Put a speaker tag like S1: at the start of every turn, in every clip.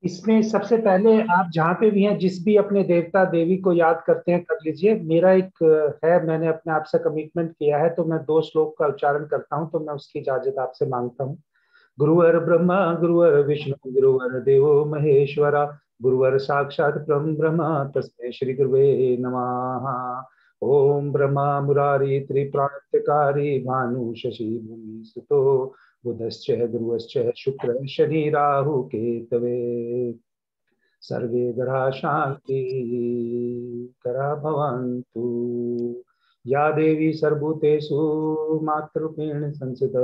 S1: इसमें सबसे पहले आप जहाँ पे भी हैं, जिस भी अपने देवता देवी को याद करते हैं, कर लीजिए। मेरा एक है, मैंने अपने आप से कमिटमेंट किया है, तो मैं 2 श्लोक का उच्चारण करता हूँ, तो मैं उसकी इजाजत आपसे मांगता हूँ। गुरुवर ब्रह्मा गुरुवर विष्णु गुरुवर देवो महेश्वरा, गुरुवर साक्षात परम ब्रह्म तस्मै श्री गुरुवे नमः। ओम ब्रह्मा मुरारी त्रिप्रांतकारी भानु शशि भूमि सुतो बुधश्च गुरुश्च शुक्र शनि राहु केतवे, सर्वे ग्रहा शांति करा भवन्तु। या देवी सर्वभूतेषु मातृरूपेण संस्थिता,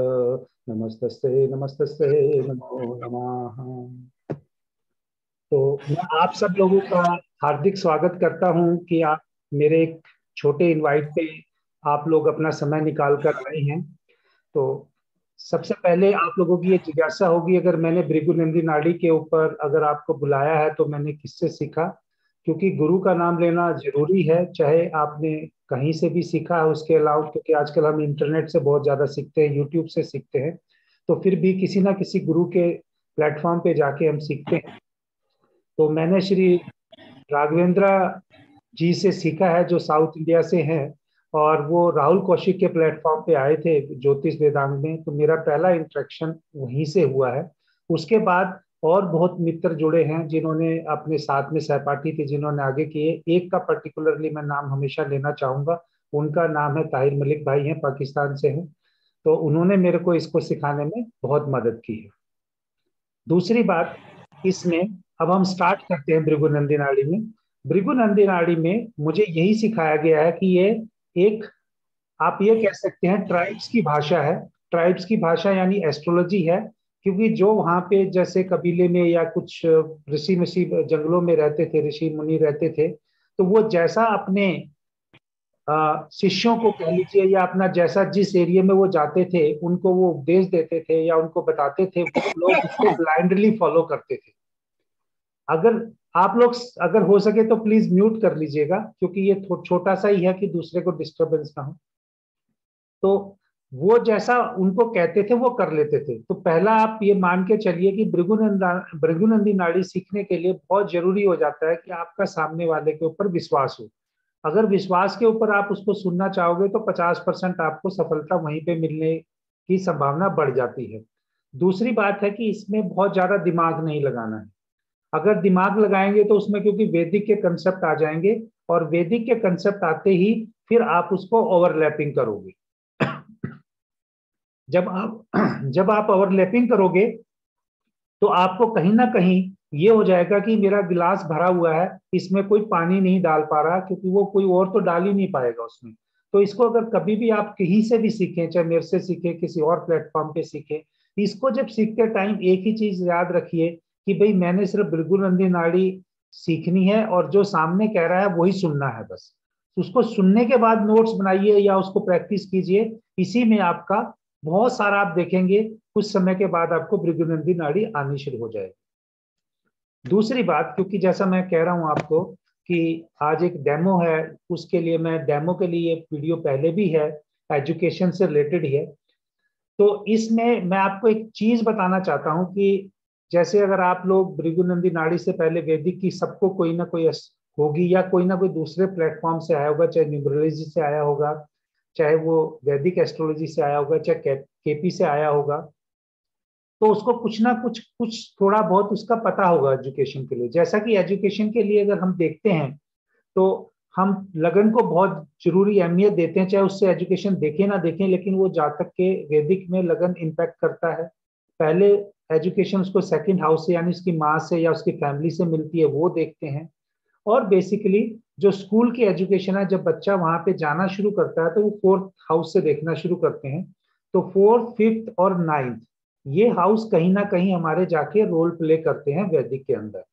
S1: नमस्तस्ते नमस्तस्ते नमो नमः। तो मैं आप सब लोगों का हार्दिक स्वागत करता हूं कि आप मेरे एक छोटे इनवाइट पे आप लोग अपना समय निकाल कर आए हैं। तो सबसे पहले आप लोगों की ये जिज्ञासा होगी, अगर मैंने भृगुनंदी नाड़ी के ऊपर अगर आपको बुलाया है तो मैंने किससे सीखा। क्योंकि गुरु का नाम लेना जरूरी है, चाहे आपने कहीं से भी सीखा है उसके अलावा, क्योंकि आजकल हम इंटरनेट से बहुत ज्यादा सीखते हैं, यूट्यूब से सीखते हैं, तो फिर भी किसी ना किसी गुरु के प्लेटफॉर्म पे जाके हम सीखते हैं। तो मैंने श्री राघवेंद्र जी से सीखा है, जो साउथ इंडिया से हैं, और वो राहुल कौशिक के प्लेटफॉर्म पे आए थे ज्योतिष वेदांग में, तो मेरा पहला इंटरेक्शन वहीं से हुआ है। उसके बाद और बहुत मित्र जुड़े हैं जिन्होंने अपने साथ में सहपाठी थे, जिन्होंने आगे किए। एक का पर्टिकुलरली मैं नाम हमेशा लेना चाहूंगा, उनका नाम है ताहिर मलिक भाई, हैं, पाकिस्तान से हैं। तो उन्होंने मेरे को इसको सिखाने में बहुत मदद की है। दूसरी बात, इसमें अब हम स्टार्ट करते हैं भृगुनंदी नाड़ी में। भृगुनंदी नाड़ी में मुझे यही सिखाया गया है कि ये एक, आप ये कह सकते हैं, ट्राइब्स की भाषा है। ट्राइब्स की भाषा यानी एस्ट्रोलॉजी है। क्योंकि जो वहां पे जैसे कबीले में या कुछ ऋषि ऋषि जंगलों में रहते थे, ऋषि मुनि रहते थे, तो वो जैसा अपने शिष्यों को कह लीजिए, या अपना जैसा जिस एरिया में वो जाते थे उनको वो उपदेश देते थे या उनको बताते थे, वो लोग उसको ब्लाइंडली फॉलो करते थे। अगर आप लोग अगर हो सके तो प्लीज म्यूट कर लीजिएगा, क्योंकि ये छोटा सा ही है कि दूसरे को डिस्टरबेंस ना हो। तो वो जैसा उनको कहते थे वो कर लेते थे। तो पहला आप ये मान के चलिए कि भृगुनंदी नाड़ी सीखने के लिए बहुत जरूरी हो जाता है कि आपका सामने वाले के ऊपर विश्वास हो। अगर विश्वास के ऊपर आप उसको सुनना चाहोगे तो 50% आपको सफलता वहीं पे मिलने की संभावना बढ़ जाती है। दूसरी बात है कि इसमें बहुत ज्यादा दिमाग नहीं लगाना है। अगर दिमाग लगाएंगे तो उसमें, क्योंकि वैदिक के कंसेप्ट आ जाएंगे, और वैदिक के कंसेप्ट आते ही फिर आप उसको ओवरलैपिंग करोगे। जब आप ओवरलैपिंग करोगे तो आपको कहीं ना कहीं ये हो जाएगा कि मेरा गिलास भरा हुआ है, इसमें कोई पानी नहीं डाल पा रहा, क्योंकि वो कोई और तो डाल ही नहीं पाएगा उसमें। तो इसको अगर कभी भी आप कहीं से भी सीखें, चाहे मेरे से सीखें, किसी और प्लेटफॉर्म पे सीखें, इसको जब सीखते टाइम एक ही चीज याद रखिए कि भाई मैंने सिर्फ भृगुनंदी नाड़ी सीखनी है, और जो सामने कह रहा है वही सुनना है बस। उसको सुनने के बाद नोट्स बनाइए या उसको प्रैक्टिस कीजिए। इसी में आपका बहुत सारा, आप देखेंगे कुछ समय के बाद आपको भृगुनंदी नाड़ी आनी शुरू हो जाएगी। दूसरी बात, क्योंकि जैसा मैं कह रहा हूं आपको कि आज एक डेमो है, उसके लिए मैं डेमो के लिए वीडियो पहले भी है, एजुकेशन से रिलेटेड ही है। तो इसमें मैं आपको एक चीज बताना चाहता हूं कि जैसे अगर आप लोग भृगुनंदी नाड़ी से पहले वैदिक की सबको कोई ना कोई होगी, या कोई ना कोई दूसरे प्लेटफॉर्म से आया होगा, चाहे न्यूमरोलॉजी से आया होगा, चाहे वो वैदिक एस्ट्रोलॉजी से आया होगा, चाहे केपी से आया होगा, तो उसको कुछ ना कुछ कुछ थोड़ा बहुत उसका पता होगा एजुकेशन के लिए। जैसा कि एजुकेशन के लिए अगर हम देखते हैं तो हम लगन को बहुत जरूरी अहमियत देते हैं, चाहे उससे एजुकेशन देखें ना देखें, लेकिन वो जातक के वैदिक में लगन इम्पैक्ट करता है। पहले एजुकेशन उसको सेकंड हाउस से, यानी उसकी माँ से या उसकी फैमिली से मिलती है, वो देखते हैं। और बेसिकली जो स्कूल की एजुकेशन है, जब बच्चा वहां पे जाना शुरू करता है तो वो फोर्थ हाउस से देखना शुरू करते हैं। तो फोर्थ, फिफ्थ और नाइन्थ, ये हाउस कहीं ना कहीं हमारे जाके रोल प्ले करते हैं वैदिक के अंदर।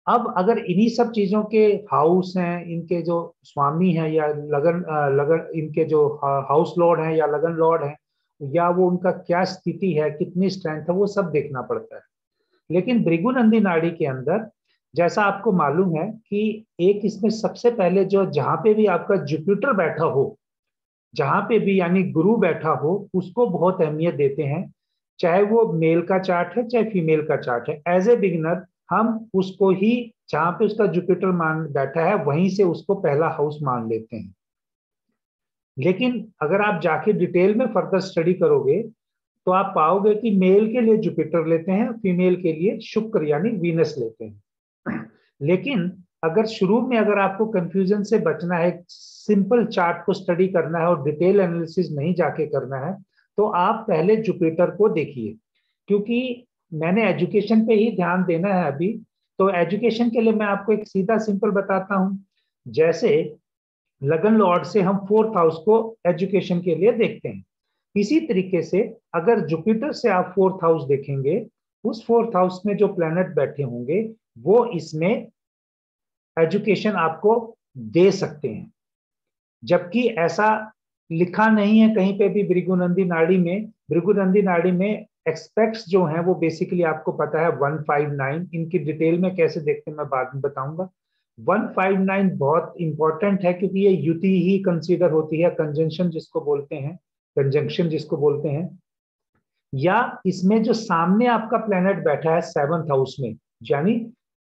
S1: अब अगर इन्हीं सब चीजों के हाउस हैं, इनके जो स्वामी हैं या लगन इनके जो हाउस लॉर्ड हैं या लगन लॉर्ड हैं, या वो उनका क्या स्थिति है, कितनी स्ट्रेंथ है, वो सब देखना पड़ता है। लेकिन भृगुनंदी नाड़ी के अंदर, जैसा आपको मालूम है कि एक इसमें सबसे पहले जो, जहां पे भी आपका जुपिटर बैठा हो, जहां पे भी यानी गुरु बैठा हो, उसको बहुत अहमियत देते हैं। चाहे वो मेल का चार्ट है चाहे फीमेल का चार्ट है, एज ए बिगिनर हम उसको ही जहां पे उसका जुपिटर मान बैठा है वहीं से उसको पहला हाउस मान लेते हैं। लेकिन अगर आप जाके डिटेल में फर्दर स्टडी करोगे तो आप पाओगे कि मेल के लिए जुपिटर लेते हैं, फीमेल के लिए शुक्र यानी वीनस लेते हैं। लेकिन अगर शुरू में अगर आपको कंफ्यूजन से बचना है, सिंपल चार्ट को स्टडी करना है और डिटेल एनालिसिस नहीं जाके करना है, तो आप पहले जुपिटर को देखिए। क्योंकि मैंने एजुकेशन पे ही ध्यान देना है अभी, तो एजुकेशन के लिए मैं आपको एक सीधा सिंपल बताता हूं। जैसे लगन लॉर्ड से हम फोर्थ हाउस को एजुकेशन के लिए देखते हैं, इसी तरीके से अगर जुपिटर से आप फोर्थ हाउस देखेंगे, उस फोर्थ हाउस में जो प्लैनेट बैठे होंगे वो इसमें एजुकेशन आपको दे सकते हैं। जबकि ऐसा लिखा नहीं है कहीं पे भी भृगुनंदी नाड़ी में। भृगुनंदी नाड़ी में एक्सपेक्ट्स जो हैं वो बेसिकली आपको पता है 159, इनकी डिटेल में कैसे देखते हैं मैं बाद में बताऊंगा। 159 बहुत इंपॉर्टेंट है क्योंकि ये युति ही कंसीडर होती है, कंजंक्शन जिसको बोलते हैं, कंजंक्शन जिसको बोलते हैं। या इसमें जो सामने आपका प्लेनेट बैठा है सेवंथ हाउस में, यानी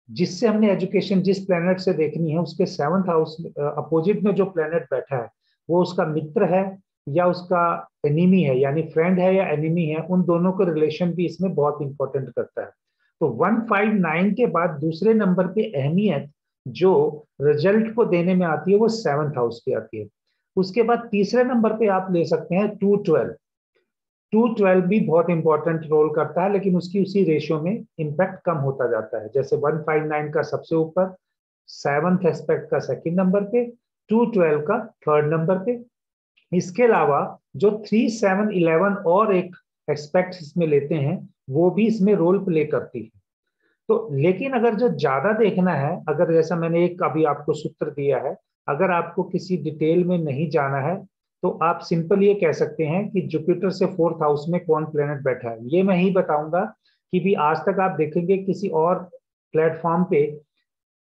S1: जिससे हमने एजुकेशन जिस प्लेनेट से देखनी है उसके सेवंथ हाउस अपोजिट में जो प्लेनेट बैठा है वो उसका मित्र है या उसका एनिमी है, यानी फ्रेंड है या एनिमी है, उन दोनों का रिलेशन भी इसमें बहुत इंपॉर्टेंट करता है। तो 159 के बाद दूसरे नंबर पे अहमियत जो रिजल्ट को देने में आती है वो सेवंथ हाउस की आती है। उसके बाद तीसरे नंबर पे आप ले सकते हैं 212। 212 भी बहुत इंपॉर्टेंट रोल करता है, लेकिन उसकी उसी रेशियो में इंपैक्ट कम होता जाता है। जैसे 159 का सबसे ऊपर, सेवंथ एस्पेक्ट का सेकंड नंबर पे, 212 का थर्ड नंबर पे। इसके अलावा जो 3, 7, 11 और एक एस्पेक्ट इसमें लेते हैं वो भी इसमें रोल प्ले करती है। तो लेकिन अगर जो ज्यादा देखना है, अगर जैसा मैंने एक अभी आपको सूत्र दिया है, अगर आपको किसी डिटेल में नहीं जाना है तो आप सिंपल ये कह सकते हैं कि जुपिटर से फोर्थ हाउस में कौन प्लेनेट बैठा है। ये मैं ही बताऊंगा कि भी आज तक आप देखेंगे किसी और प्लेटफॉर्म पे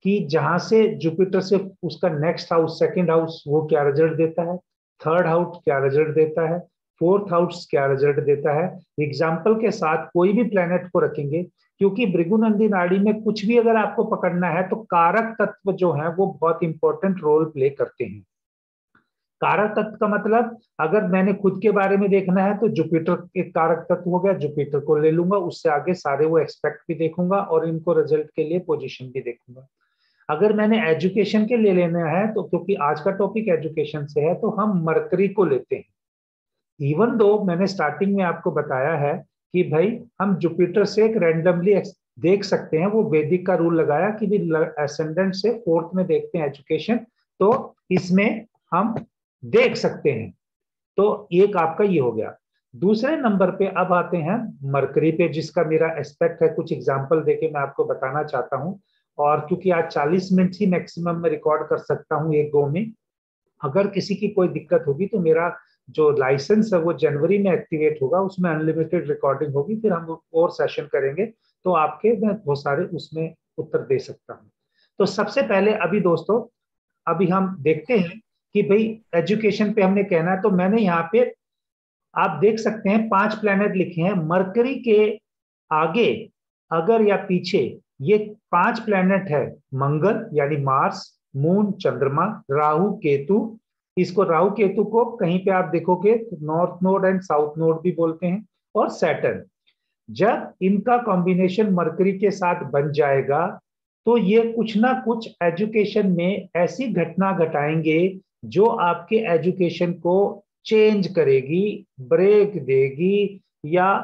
S1: कि जहां से जुपिटर से उसका नेक्स्ट हाउस, सेकंड हाउस वो क्या रिजल्ट देता है, थर्ड हाउस क्या रिजल्ट देता है, फोर्थ हाउस क्या रिजल्ट देता है। एग्जाम्पल के साथ कोई भी प्लेनेट को रखेंगे, क्योंकि भृगुनंदी नाड़ी में कुछ भी अगर आपको पकड़ना है तो कारक तत्व जो है वो बहुत इंपॉर्टेंट रोल प्ले करते हैं। कारक तत्व का मतलब अगर मैंने खुद के बारे में देखना है तो जुपिटर एक कारक तत्व हो गया, जुपिटर को ले लूंगा, उससे आगे सारे वो एक्सपेक्ट भी देखूंगा और इनको रिजल्ट के लिए पोजीशन भी देखूंगा। अगर मैंने एजुकेशन के लिए लेना है तो क्योंकि आज का टॉपिक एजुकेशन से है तो हम मरकरी को लेते हैं। इवन दो मैंने स्टार्टिंग में आपको बताया है कि भाई हम जुपिटर से एक रैंडमली देख सकते हैं, वो वैदिक का रूल लगाया कि भी एसेंडेंट से फोर्थ में देखते हैं एजुकेशन, तो इसमें हम देख सकते हैं। तो एक आपका ये हो गया। दूसरे नंबर पे अब आते हैं मरकरी पे, जिसका मेरा एस्पेक्ट है, कुछ एग्जांपल देके मैं आपको बताना चाहता हूं। और क्योंकि आज 40 मिनट ही मैक्सिमम मैं रिकॉर्ड कर सकता हूं एक गो में, अगर किसी की कोई दिक्कत होगी तो मेरा जो लाइसेंस है वो जनवरी में एक्टिवेट होगा, उसमें अनलिमिटेड रिकॉर्डिंग होगी, फिर हम और सेशन करेंगे तो आपके मैं बहुत सारे उसमें उत्तर दे सकता हूँ। तो सबसे पहले अभी दोस्तों अभी हम देखते हैं कि भाई एजुकेशन पे हमने कहना है, तो मैंने यहाँ पे आप देख सकते हैं 5 प्लेनेट लिखे हैं। मरकरी के आगे अगर या पीछे ये 5 प्लेनेट है, मंगल यानी मार्स, मून चंद्रमा, राहु केतु, इसको राहु केतु को कहीं पे आप देखोगे north node and south node भी बोलते हैं, और सैटर्न। जब इनका कॉम्बिनेशन मरकरी के साथ बन जाएगा तो ये कुछ ना कुछ एजुकेशन में ऐसी घटना घटाएंगे जो आपके एजुकेशन को चेंज करेगी, ब्रेक देगी, या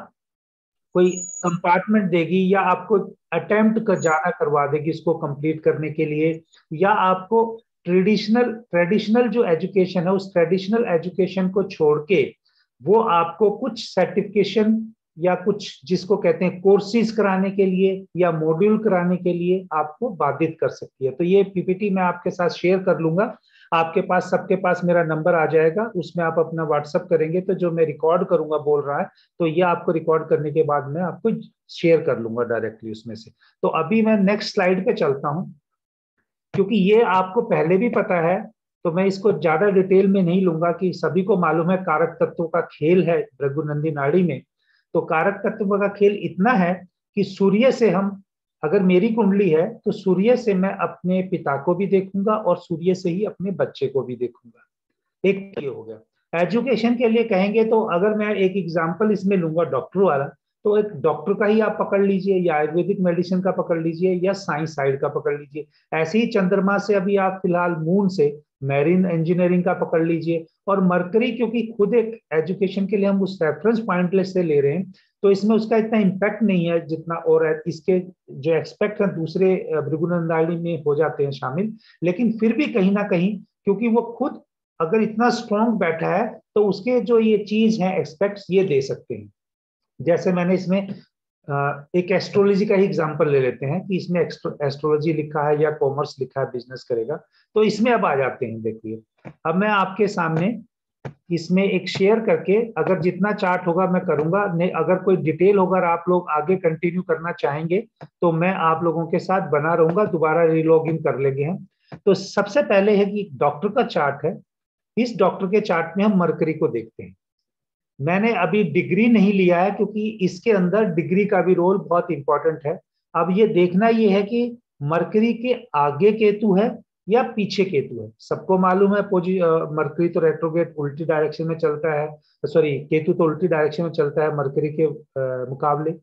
S1: कोई कंपार्टमेंट देगी, या आपको अटेम्प्ट कर जाना करवा देगी इसको कंप्लीट करने के लिए, या आपको ट्रेडिशनल ट्रेडिशनल जो एजुकेशन है उस ट्रेडिशनल एजुकेशन को छोड़ के वो आपको कुछ सर्टिफिकेशन या कुछ जिसको कहते हैं कोर्सेज कराने के लिए या मॉड्यूल कराने के लिए आपको बाधित कर सकती है। तो ये पीपीटी मैं आपके साथ शेयर कर लूंगा, आपके पास सबके पास मेरा नंबर आ जाएगा, उसमें आप अपना व्हाट्सअप करेंगे तो जो मैं रिकॉर्ड करूंगा बोल रहा है तो ये आपको रिकॉर्ड करने के बाद मैं आपको शेयर कर लूंगा डायरेक्टली उसमें से। तो अभी मैं नेक्स्ट स्लाइड पे चलता हूं, क्योंकि ये आपको पहले भी पता है तो मैं इसको ज्यादा डिटेल में नहीं लूंगा कि सभी को मालूम है कारक तत्वों का खेल है भृगुनंदी नाड़ी में। तो कारक तत्व का खेल इतना है कि सूर्य से हम, अगर मेरी कुंडली है तो सूर्य से मैं अपने पिता को भी देखूंगा और सूर्य से ही अपने बच्चे को भी देखूंगा। एक ये हो गया। एजुकेशन के लिए कहेंगे तो अगर मैं एक एग्जांपल इसमें लूंगा डॉक्टर वाला, तो एक डॉक्टर का ही आप पकड़ लीजिए, या आयुर्वेदिक मेडिसिन का पकड़ लीजिए, या साइंस साइड का पकड़ लीजिए। ऐसे ही चंद्रमा से अभी आप फिलहाल मून से मैरीन इंजीनियरिंग का पकड़ लीजिए। और मरकरी क्योंकि खुद एक एजुकेशन के लिए हम उस रेफरेंस पॉइंट से ले रहे हैं, तो इसमें उसका इतना इम्पैक्ट नहीं है जितना, और इसके जो एक्सपेक्ट है दूसरे भृगुनंदानी में हो जाते हैं शामिल। लेकिन फिर भी कहीं ना कहीं क्योंकि वो खुद अगर इतना स्ट्रॉन्ग बैठा है, तो उसके जो ये चीज है एक्सपेक्ट्स ये दे सकते हैं। जैसे मैंने इसमें एक एस्ट्रोलॉजी का ही एग्जांपल ले लेते हैं कि इसमें एस्ट्रोलॉजी लिखा है या कॉमर्स लिखा है बिजनेस करेगा, तो इसमें अब आ जाते हैं। देखिए अब मैं आपके सामने इसमें एक शेयर करके, अगर जितना चार्ट होगा मैं करूंगा, नहीं अगर कोई डिटेल होगा और आप लोग आगे कंटिन्यू करना चाहेंगे तो मैं आप लोगों के साथ बना रहूंगा, दोबारा रीलॉग इन कर लेंगे हम। तो सबसे पहले है कि डॉक्टर का चार्ट है। इस डॉक्टर के चार्ट में हम मरकरी को देखते हैं। मैंने अभी डिग्री नहीं लिया है क्योंकि इसके अंदर डिग्री का भी रोल बहुत इंपॉर्टेंट है। अब ये देखना ये है कि मरकरी के आगे केतु है या पीछे केतु है। सबको मालूम है मरकरी तो रेट्रोग्रेड उल्टी डायरेक्शन में चलता है, सॉरी केतु तो उल्टी डायरेक्शन में चलता है मरकरी के मुकाबले,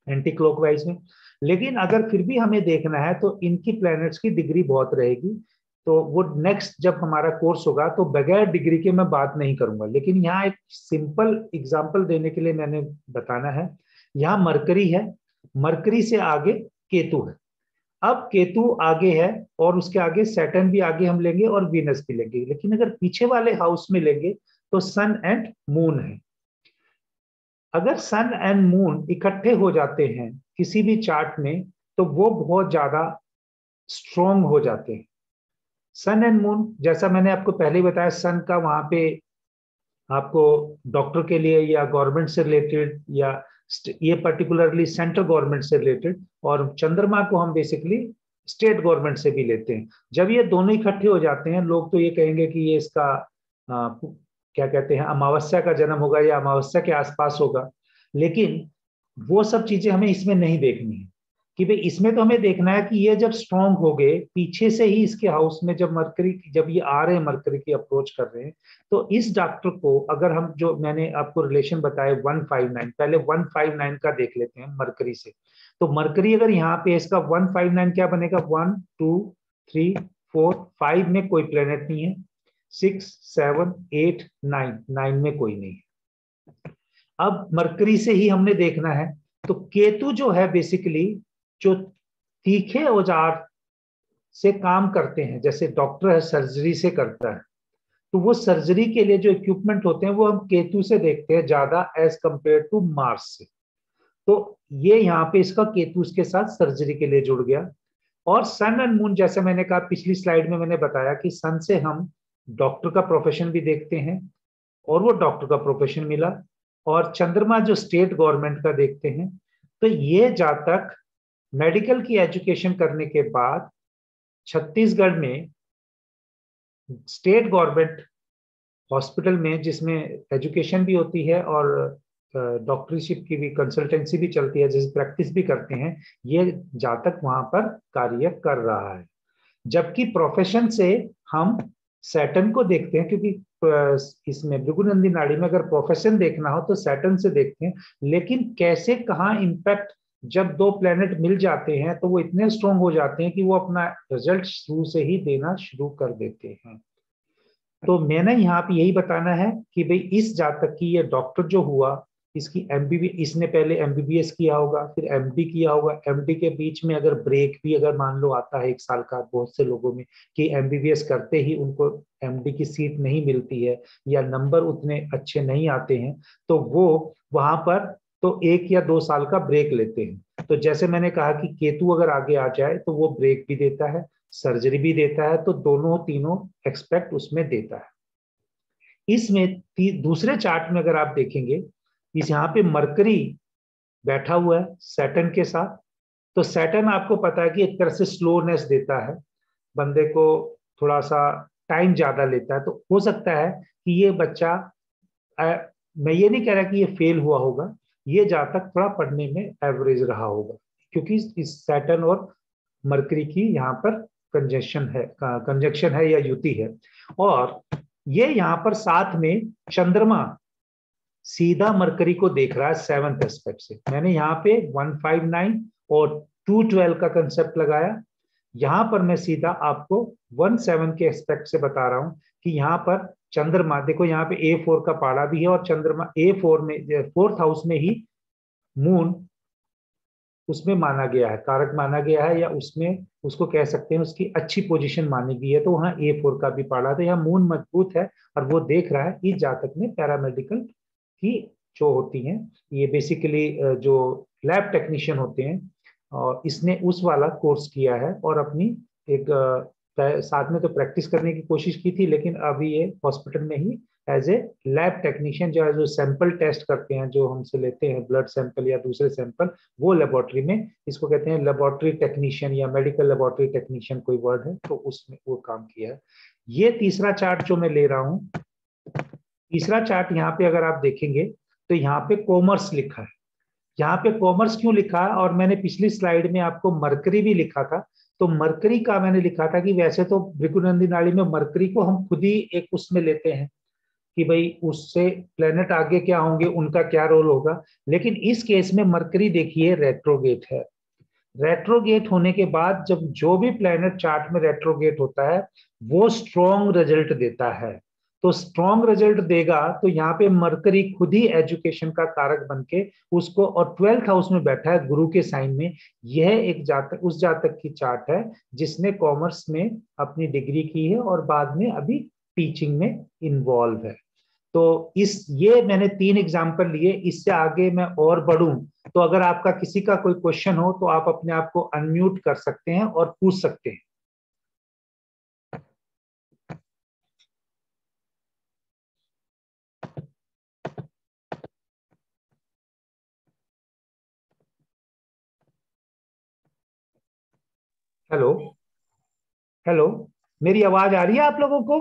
S1: एंटी क्लॉकवाइज में। लेकिन अगर फिर भी हमें देखना है तो इनकी प्लैनेट्स की डिग्री बहुत रहेगी। तो वो नेक्स्ट जब हमारा कोर्स होगा तो बगैर डिग्री के मैं बात नहीं करूंगा, लेकिन यहाँ एक सिंपल एग्जांपल देने के लिए मैंने बताना है। यहाँ मरकरी है, मरकरी से आगे केतु है। अब केतु आगे है और उसके आगे सैटर्न भी आगे हम लेंगे और वीनस भी लेंगे, लेकिन अगर पीछे वाले हाउस में लेंगे तो सन एंड मून है। अगर सन एंड मून इकट्ठे हो जाते हैं किसी भी चार्ट में तो वो बहुत ज्यादा स्ट्रोंग हो जाते हैं। सन एंड मून, जैसा मैंने आपको पहले ही बताया, सन का वहां पे आपको डॉक्टर के लिए या गवर्नमेंट से रिलेटेड, या ये पर्टिकुलरली सेंट्रल गवर्नमेंट से रिलेटेड, और चंद्रमा को हम बेसिकली स्टेट गवर्नमेंट से भी लेते हैं। जब ये दोनों इकट्ठे हो जाते हैं, लोग तो ये कहेंगे कि ये इसका क्या कहते हैं, अमावस्या का जन्म होगा या अमावस्या के आसपास होगा। लेकिन वो सब चीजें हमें इसमें नहीं देखनी है कि भाई इसमें तो हमें देखना है कि ये जब स्ट्रांग हो गए पीछे से ही इसके हाउस में, जब मरकरी, जब ये आ रहे हैं मरकरी की अप्रोच कर रहे हैं, तो इस डॉक्टर को अगर हम, जो मैंने आपको रिलेशन बताया 159, पहले 159 का देख लेते हैं मरकरी से। तो मरकरी अगर यहाँ पे इसका 159 क्या बनेगा, 1 2 3 4 5 में कोई प्लेनेट नहीं है, 6 7 8 9 9 में कोई नहीं है। अब मरकरी से ही हमने देखना है। तो केतु जो है बेसिकली जो तीखे औजार से काम करते हैं, जैसे डॉक्टर है सर्जरी से करता है, तो वो सर्जरी के लिए जो इक्विपमेंट होते हैं वो हम केतु से देखते हैं ज्यादा एज कंपेयर टू मार्स से। तो ये यहाँ पे इसका केतु के साथ सर्जरी के लिए जुड़ गया। और सन एंड मून, जैसे मैंने कहा पिछली स्लाइड में मैंने बताया कि सन से हम डॉक्टर का प्रोफेशन भी देखते हैं और वो डॉक्टर का प्रोफेशन मिला, और चंद्रमा जो स्टेट गवर्नमेंट का देखते हैं। तो ये जातक मेडिकल की एजुकेशन करने के बाद छत्तीसगढ़ में स्टेट गवर्नमेंट हॉस्पिटल में, जिसमें एजुकेशन भी होती है और डॉक्टरशिप की भी कंसल्टेंसी भी चलती है, जैसे प्रैक्टिस भी करते हैं, ये जातक वहां पर कार्य कर रहा है। जबकि प्रोफेशन से हम सैटर्न को देखते हैं, क्योंकि इसमें भृगुनंदी नाड़ी में अगर प्रोफेशन देखना हो तो सैटर्न से देखते हैं। लेकिन कैसे कहाँ इम्पैक्ट, जब दो प्लेनेट मिल जाते हैं तो वो इतने स्ट्रॉन्ग हो जाते हैं कि वो अपना रिजल्ट शुरू से ही देना शुरू कर देते हैं। तो मैंने यहाँ पे यही बताना है कि भाई इस जातक की, ये डॉक्टर जो हुआ, इसकी एमबीबी, इसने पहले एमबीबीएस किया होगा, फिर एमडी किया होगा। एमडी के बीच में अगर ब्रेक भी अगर मान लो आता है 1 साल का, बहुत से लोगों में कि एमबीबीएस करते ही उनको एमडी की सीट नहीं मिलती है या नंबर उतने अच्छे नहीं आते हैं, तो वो वहां पर तो 1 या 2 साल का ब्रेक लेते हैं। तो जैसे मैंने कहा कि केतु अगर आगे आ जाए तो वो ब्रेक भी देता है, सर्जरी भी देता है, तो दोनों तीनों एक्सपेक्ट उसमें देता है। इसमें दूसरे चार्ट में अगर आप देखेंगे, इस यहाँ पे मरकरी बैठा हुआ है सैटर्न के साथ। तो सैटर्न आपको पता है कि एक तरह से स्लोनेस देता है, बंदे को थोड़ा सा टाइम ज्यादा लेता है। तो हो सकता है कि ये बच्चा, मैं ये नहीं कह रहा कि ये फेल हुआ होगा, ये जातक थोड़ा पढ़ने में एवरेज रहा होगा, क्योंकि इस सैटर्न और मरकरी की यहाँ पर कंजक्शन है या युति है। और ये यहाँ पर साथ में चंद्रमा सीधा मरकरी को देख रहा है 7th एस्पेक्ट से। मैंने यहाँ पे 159 और 212 का कंसेप्ट लगाया। यहां पर मैं सीधा आपको 17 के एस्पेक्ट से बता रहा हूं कि यहाँ पर चंद्रमा, देखो यहाँ पे A4 का पाड़ा भी है, और चंद्रमा A4 में 4th हाउस में ही मून उसमें माना गया है, कारक माना गया है, या उसमें उसको कह सकते हैं उसकी अच्छी पोजीशन मानी गई है। तो वहाँ A4 का भी पाड़ा, तो यहाँ मून मजबूत है और वो देख रहा है इस जातक में पैरामेडिकल की जो होती हैं, ये बेसिकली जो लैब टेक्नीशियन होते हैं, और इसने उस वाला कोर्स किया है और अपनी एक साथ में तो प्रैक्टिस करने की कोशिश की थी, लेकिन अभी ये हॉस्पिटल में ही एज ए लैब टेक्नीशियन जो सैंपल टेस्ट करते हैं, जो हमसे लेते हैं ब्लड सैंपल या दूसरे सैंपल, वो लेबोरेटरी में, इसको कहते हैं लेबोरेटरी टेक्नीशियन या मेडिकल लेबोरेटरी टेक्नीशियन कोई वर्ड है, तो उसमें वो काम किया है। ये तीसरा चार्ट जो मैं ले रहा हूं, तीसरा चार्ट यहाँ पे अगर आप देखेंगे तो यहाँ पे कॉमर्स लिखा है। यहाँ पे कॉमर्स क्यों लिखा है, और मैंने पिछली स्लाइड में आपको मरकरी भी लिखा था, तो मरकरी का मैंने लिखा था कि वैसे तो भृगुनंदी नाड़ी में मरकरी को हम खुद ही एक उसमें लेते हैं कि भाई उससे प्लेनेट आगे क्या होंगे, उनका क्या रोल होगा, लेकिन इस केस में मरकरी देखिए रेट्रोगेट है। रेट्रोगेट होने के बाद जब जो भी प्लेनेट चार्ट में रेट्रोगेट होता है वो स्ट्रॉन्ग रिजल्ट देता है। तो स्ट्रॉन्ग रिजल्ट देगा तो यहाँ पे मरकरी खुद ही एजुकेशन का कारक बन के उसको, और 12th हाउस में बैठा है गुरु के साइन में। यह एक जातक, उस जातक की चार्ट है जिसने कॉमर्स में अपनी डिग्री की है और बाद में अभी टीचिंग में इन्वॉल्व है। तो ये मैंने 3 एग्जाम्पल लिए, इससे आगे मैं और बढ़ूं तो अगर आपका किसी का कोई क्वेश्चन हो तो आप अपने आप को अनम्यूट कर सकते हैं और पूछ सकते हैं। हेलो हेलो, मेरी आवाज आ रही है आप लोगों को?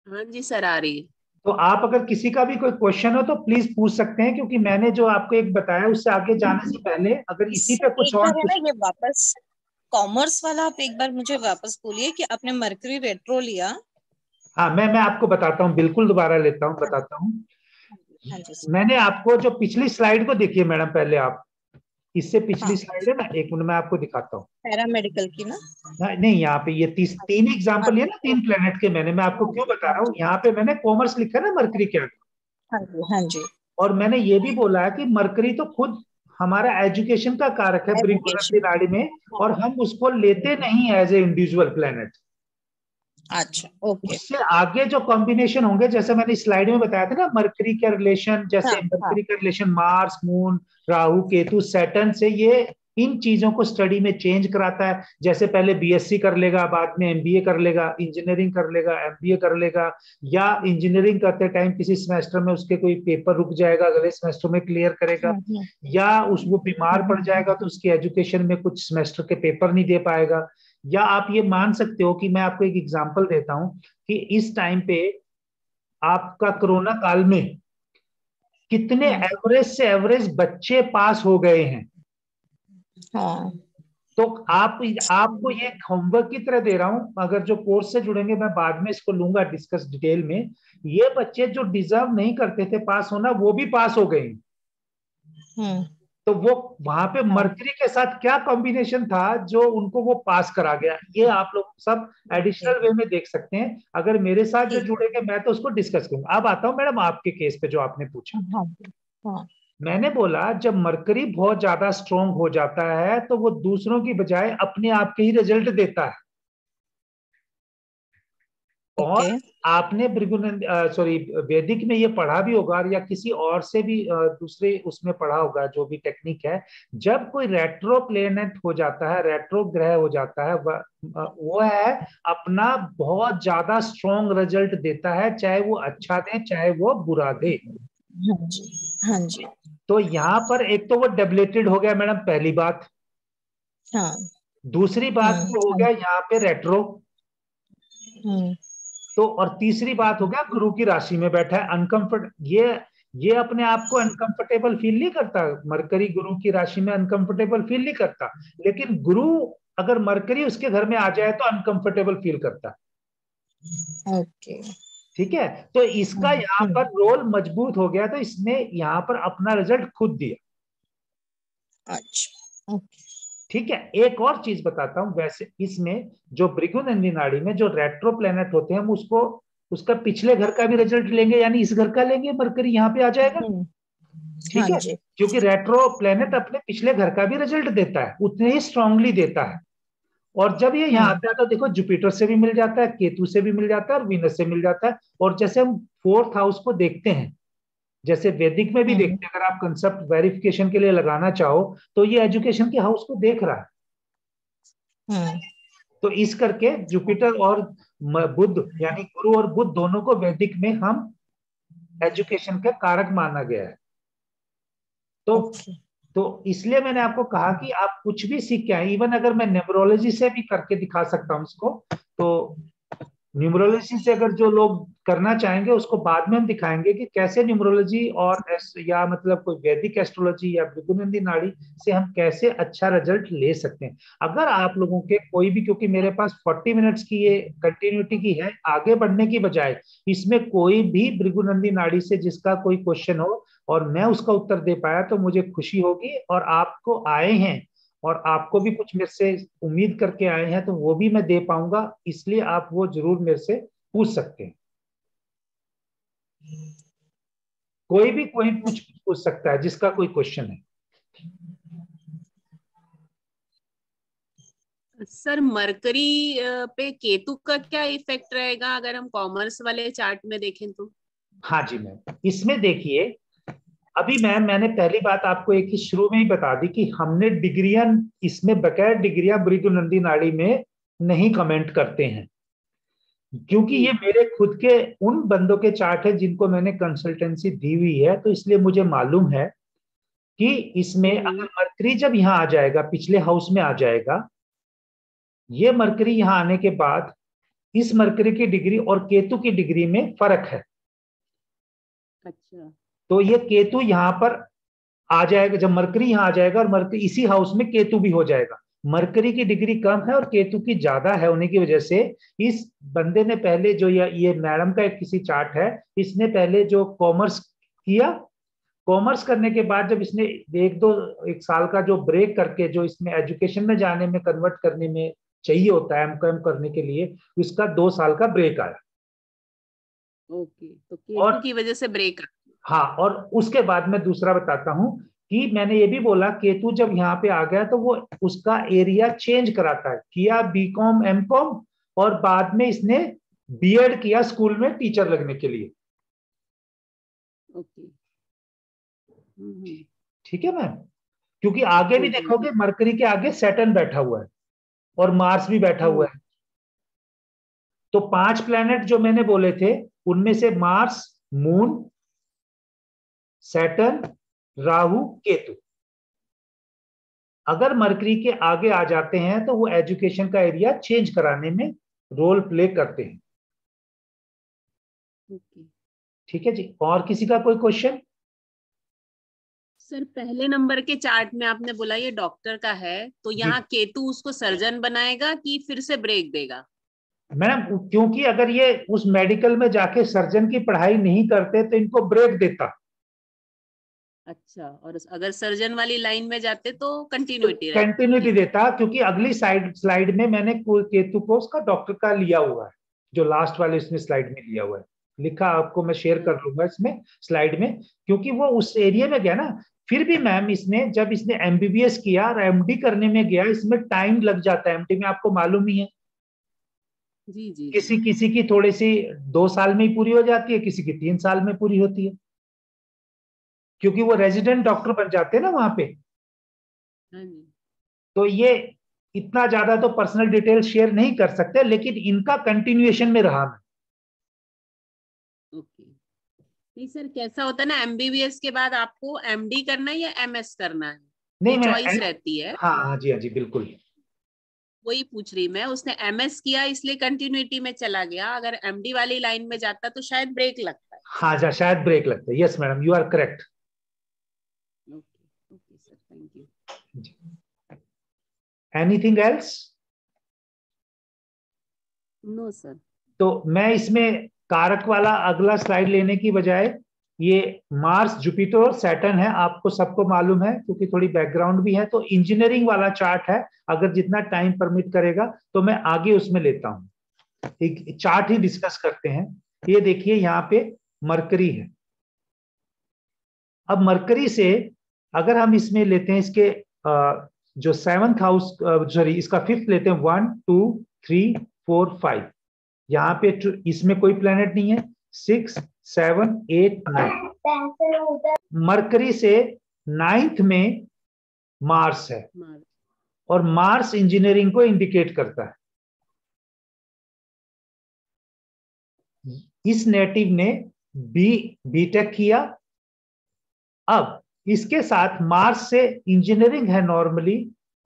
S2: हाँ जी सर, आ रही है।
S1: तो आप अगर किसी का भी कोई क्वेश्चन हो तो प्लीज पूछ सकते हैं, क्योंकि मैंने जो आपको एक बताया उससे आगे जाने से पहले अगर इसी पे कुछ
S3: एक
S1: और
S3: बार है ना, ये वापस कॉमर्स वाला आप एक बार मुझे वापस बोलिए कि आपने मरकरी रेट्रो लिया।
S1: हाँ, मैं आपको बताता हूँ, बिल्कुल दोबारा लेता हूँ, बताता हूँ।
S3: हाँ जी।
S1: मैंने आपको जो पिछली स्लाइड को देखिए मैडम, पहले आप इससे पिछली
S3: हाँ,
S1: स्लाइड है ना, एक मिनट मैं आपको दिखाता हूँ।
S3: पैरामेडिकल की ना।
S1: नहीं, यहाँ पे ये तीन एग्जाम्पल है ना, 3 प्लेनेट के। मैं आपको
S3: हाँ
S1: क्यों
S3: जी,
S1: बता
S3: हाँ
S1: रहा हूँ,
S3: जी,
S1: यहाँ पे मैंने कॉमर्स लिखा है ना मरकरी के आगे,
S3: हाँ जी, हाँ जी।
S1: और मैंने ये भी बोला है कि मरकरी तो खुद हमारा एजुकेशन का कारक है बृहस्पति
S3: एजुकेशन।
S1: नाड़ी में,
S3: हाँ।
S1: और हम उसको लेते नहीं एज ए इंडिविजुअल प्लेनेट।
S3: अच्छा, ओके।
S1: उससे आगे जो कॉम्बिनेशन होंगे, जैसे मैंने स्लाइड में बताया था ना, मरकरी का रिलेशन,
S3: हाँ,
S1: जैसे
S3: हाँ।
S1: मरकरी का relation Mars, moon, Rahu, Ketu, Saturn से, ये इन चीजों को स्टडी में चेंज कराता है। जैसे पहले बीएससी कर लेगा, बाद में एमबीए कर लेगा, इंजीनियरिंग कर लेगा, एमबीए कर लेगा, या इंजीनियरिंग करते टाइम किसी सेमेस्टर में उसके कोई पेपर रुक जाएगा, अगले सेमेस्टर में क्लियर करेगा, या उस वो बीमार पड़ जाएगा तो उसकी एजुकेशन में कुछ सेमेस्टर के पेपर नहीं दे पाएगा। या आप ये मान सकते हो कि मैं आपको एक एग्जांपल देता हूं कि इस टाइम पे आपका कोरोना काल में कितने एवरेज से एवरेज बच्चे पास हो गए हैं।
S3: हाँ।
S1: तो आपको ये होमवर्क की तरह दे रहा हूं, अगर जो कोर्स से जुड़ेंगे मैं बाद में इसको लूंगा डिस्कस डिटेल में। ये बच्चे जो डिजर्व नहीं करते थे पास होना, वो भी पास हो गए। तो वो वहां पे मरकरी के साथ क्या कॉम्बिनेशन था जो उनको वो पास करा गया, ये आप लोग सब एडिशनल वे में देख सकते हैं। अगर मेरे साथ जो जुड़ेंगे मैं तो उसको डिस्कस करूंगा। अब आता हूं मैडम आपके केस पे जो आपने पूछा।
S3: हाँ, हाँ।
S1: मैंने बोला जब मरकरी बहुत ज्यादा स्ट्रोंग हो जाता है तो वो दूसरों की बजाय अपने आप के ही रिजल्ट देता है। और आपने भृगुनंद सॉरी वैदिक में ये पढ़ा भी होगा, या किसी और से भी दूसरे उसमें पढ़ा होगा, जो भी टेक्निक है, जब कोई रेट्रो प्लेनेट हो जाता है, रेट्रो ग्रह हो जाता है, वो है अपना बहुत ज्यादा स्ट्रॉन्ग रिजल्ट देता है, चाहे वो अच्छा दे चाहे वो बुरा दे।
S3: हाँ जी, हाँ जी।
S1: तो यहाँ पर एक तो वो डेबलेटेड हो गया मैडम, पहली बात।
S3: हाँ।
S1: दूसरी बात जो हो गया यहाँ पे रेट्रो। तो और तीसरी बात हो गया गुरु की राशि में बैठा है, अनकंफर्ट। ये अपने आप को अनकंफर्टेबल फील नहीं करता, मरकरी गुरु की राशि में अनकंफर्टेबल फील नहीं करता, लेकिन गुरु अगर मरकरी उसके घर में आ जाए तो अनकंफर्टेबल फील करता है।
S3: ओके।
S1: ठीक है, तो इसका यहाँ पर रोल मजबूत हो गया, तो इसने यहाँ पर अपना रिजल्ट खुद दिया।
S3: अच्छा, ओके।
S1: ठीक है, एक और चीज बताता हूं, वैसे इसमें जो भृगुनंदी नाड़ी में जो रेट्रो प्लेनेट होते हैं, हम उसको उसका पिछले घर का भी रिजल्ट लेंगे, यानी इस घर का लेंगे, मरकरी यहाँ पे आ जाएगा।
S3: हाँ
S1: ठीक है,
S3: जी।
S1: क्योंकि रेट्रो प्लेनेट अपने पिछले घर का भी रिजल्ट देता है, उतने ही स्ट्रांगली देता है। और जब ये यहाँ आता है तो देखो जुपिटर से भी मिल जाता है, केतु से भी मिल जाता है, और वीनस से मिल जाता है। और जैसे हम फोर्थ हाउस को देखते हैं, जैसे वैदिक में भी देखते हैं, अगर आप कंसेप्ट वेरिफिकेशन के लिए लगाना चाहो तो ये एजुकेशन के हाउस को देख रहा है। तो इस करके जुपिटर और बुध, यानी गुरु और बुध दोनों को वैदिक में हम एजुकेशन का कारक माना गया है। तो तो इसलिए मैंने आपको कहा कि आप कुछ भी सीख के आए, इवन अगर मैं न्यूमरोलॉजी से भी करके दिखा सकता हूं इसको, तो न्यूमरोलॉजी से अगर जो लोग करना चाहेंगे उसको बाद में हम दिखाएंगे कि कैसे न्यूमरोलॉजी और या मतलब कोई वैदिक एस्ट्रोलॉजी या भृगुनंदी नाड़ी से हम कैसे अच्छा रिजल्ट ले सकते हैं। अगर आप लोगों के कोई भी, क्योंकि मेरे पास 40 मिनट्स की ये कंटिन्यूटी की है, आगे बढ़ने की बजाय इसमें कोई भी भृगुनंदी नाड़ी से जिसका कोई क्वेश्चन हो और मैं उसका उत्तर दे पाया तो मुझे खुशी होगी। और आपको आए हैं और आपको भी कुछ मेरे से उम्मीद करके आए हैं, तो वो भी मैं दे पाऊंगा, इसलिए आप वो जरूर मेरे से पूछ सकते हैं। कोई भी कोई कुछ पूछ सकता है जिसका कोई क्वेश्चन है।
S2: सर मरकरी पे केतु का क्या इफेक्ट रहेगा अगर हम कॉमर्स वाले चार्ट में देखें तो?
S1: हाँ जी मैम, इसमें देखिए, अभी मैम मैंने पहली बात आपको एक ही शुरू में ही बता दी कि हमने डिग्रियां, इसमें बगैर डिग्रियां भृगुनंदी नाड़ी में नहीं कमेंट करते हैं, क्योंकि ये मेरे खुद के उन बंदों के चार्ट है जिनको मैंने कंसल्टेंसी दी हुई है, तो इसलिए मुझे मालूम है कि इसमें अगर मरकरी जब यहाँ आ जाएगा, पिछले हाउस में आ जाएगा, ये मरकरी यहाँ आने के बाद इस मरकरी की डिग्री और केतु की डिग्री में फर्क है।
S2: अच्छा।
S1: तो ये केतु यहाँ पर आ जाएगा, जब मरकरी यहाँ आ जाएगा और मरकरी इसी हाउस में केतु भी हो जाएगा। मरकरी की डिग्री कम है और केतु की ज्यादा है होने की वजह से इस बंदे ने पहले जो ये मैडम का एक किसी चार्ट है, इसने पहले जो कॉमर्स किया, कॉमर्स करने के बाद जब इसने एक साल का जो ब्रेक करके जो इसमें एजुकेशन में जाने में कन्वर्ट करने में चाहिए होता है एमकॉम करने के लिए, उसका 2 साल का ब्रेक आया।
S2: ओके, तो केतु की वजह से ब्रेक।
S1: हाँ, और उसके बाद मैं दूसरा बताता हूं कि मैंने ये भी बोला केतु जब यहाँ पे आ गया तो वो उसका एरिया चेंज कराता है, किया बीकॉम एमकॉम और बाद में इसने बीएड किया स्कूल में टीचर लगने के लिए।
S2: ओके।
S1: ठीक है मैम, क्योंकि आगे भी देखोगे मरकरी के आगे सैटर्न बैठा हुआ है और मार्स भी बैठा हुआ है। तो 5 प्लैनेट जो मैंने बोले थे उनमें से Mars, moon, Saturn, Rahu, Ketu अगर मरकरी के आगे आ जाते हैं तो वो एजुकेशन का एरिया चेंज कराने में रोल प्ले करते हैं। ठीक है जी, और किसी का कोई क्वेश्चन?
S2: सर पहले नंबर के चार्ट में आपने बोला ये डॉक्टर का है, तो यहाँ केतु उसको सर्जन बनाएगा कि फिर से ब्रेक देगा?
S1: मैम क्योंकि अगर ये उस मेडिकल में जाके सर्जन की पढ़ाई नहीं करते तो इनको ब्रेक देता।
S2: अच्छा, और अगर सर्जन वाली लाइन में जाते तो कंटिन्यूटी
S1: कंटिन्यूटी देता, क्योंकि अगली स्लाइड में मैंने केतु को उसका डॉक्टर का लिया हुआ है, जो लास्ट वाले इसमें स्लाइड में लिया हुआ है, लिखा आपको मैं शेयर कर लूंगा इसमें स्लाइड में, क्योंकि वो उस एरिया में गया ना। फिर भी मैम इसने जब इसने एमबीबीएस किया और एमडी करने में गया, इसमें टाइम लग जाता है, एमडी में आपको मालूम ही है।
S2: जी जी।
S1: किसी किसी की थोड़ी सी 2 साल में ही पूरी हो जाती है, किसी की 3 साल में पूरी होती है, क्योंकि वो रेजिडेंट डॉक्टर बन जाते हैं ना वहां पे। तो ये इतना ज्यादा तो पर्सनल डिटेल शेयर नहीं कर सकते, लेकिन इनका कंटिन्यूएशन में रहा मैं।
S2: ओके। नहीं सर, कैसा होता है ना, एमबीबीएस के बाद आपको एमडी करना है या एमएस करना है,
S1: नहीं,
S2: चॉइस रहती है।
S1: हाँ हाँ जी, हाँ जी, बिल्कुल।
S2: वही पूछ रही मैं, उसने एमएस किया इसलिए कंटिन्यूटी में चला गया, अगर एमडी वाली लाइन में जाता तो शायद ब्रेक लगता है।
S1: हाँ जा शायद ब्रेक लगता है। Yes madam, you are correct.
S2: Okay okay sir, thank you.
S1: Anything else?
S2: No sir.
S1: तो मैं इसमें कारक वाला अगला स्लाइड लेने की बजाय ये मार्स, जुपिटर और सैटर्न है, आपको सबको मालूम है क्योंकि थोड़ी बैकग्राउंड भी है, तो इंजीनियरिंग वाला चार्ट है। अगर जितना टाइम परमिट करेगा तो मैं आगे उसमें लेता हूं। एक चार्ट ही डिस्कस करते हैं। ये देखिए यहाँ पे मरकरी है। अब मरकरी से अगर हम इसमें लेते हैं इसके जो 7th हाउस, सॉरी इसका 5th लेते हैं, 1 2 3 4 5, यहाँ पे इसमें कोई प्लेनेट नहीं है। 6 7 8 9, मरकरी से 9th में मार्स है, और मार्स इंजीनियरिंग को इंडिकेट करता है। इस नेटिव ने बीटेक किया। अब इसके साथ मार्स से इंजीनियरिंग है नॉर्मली,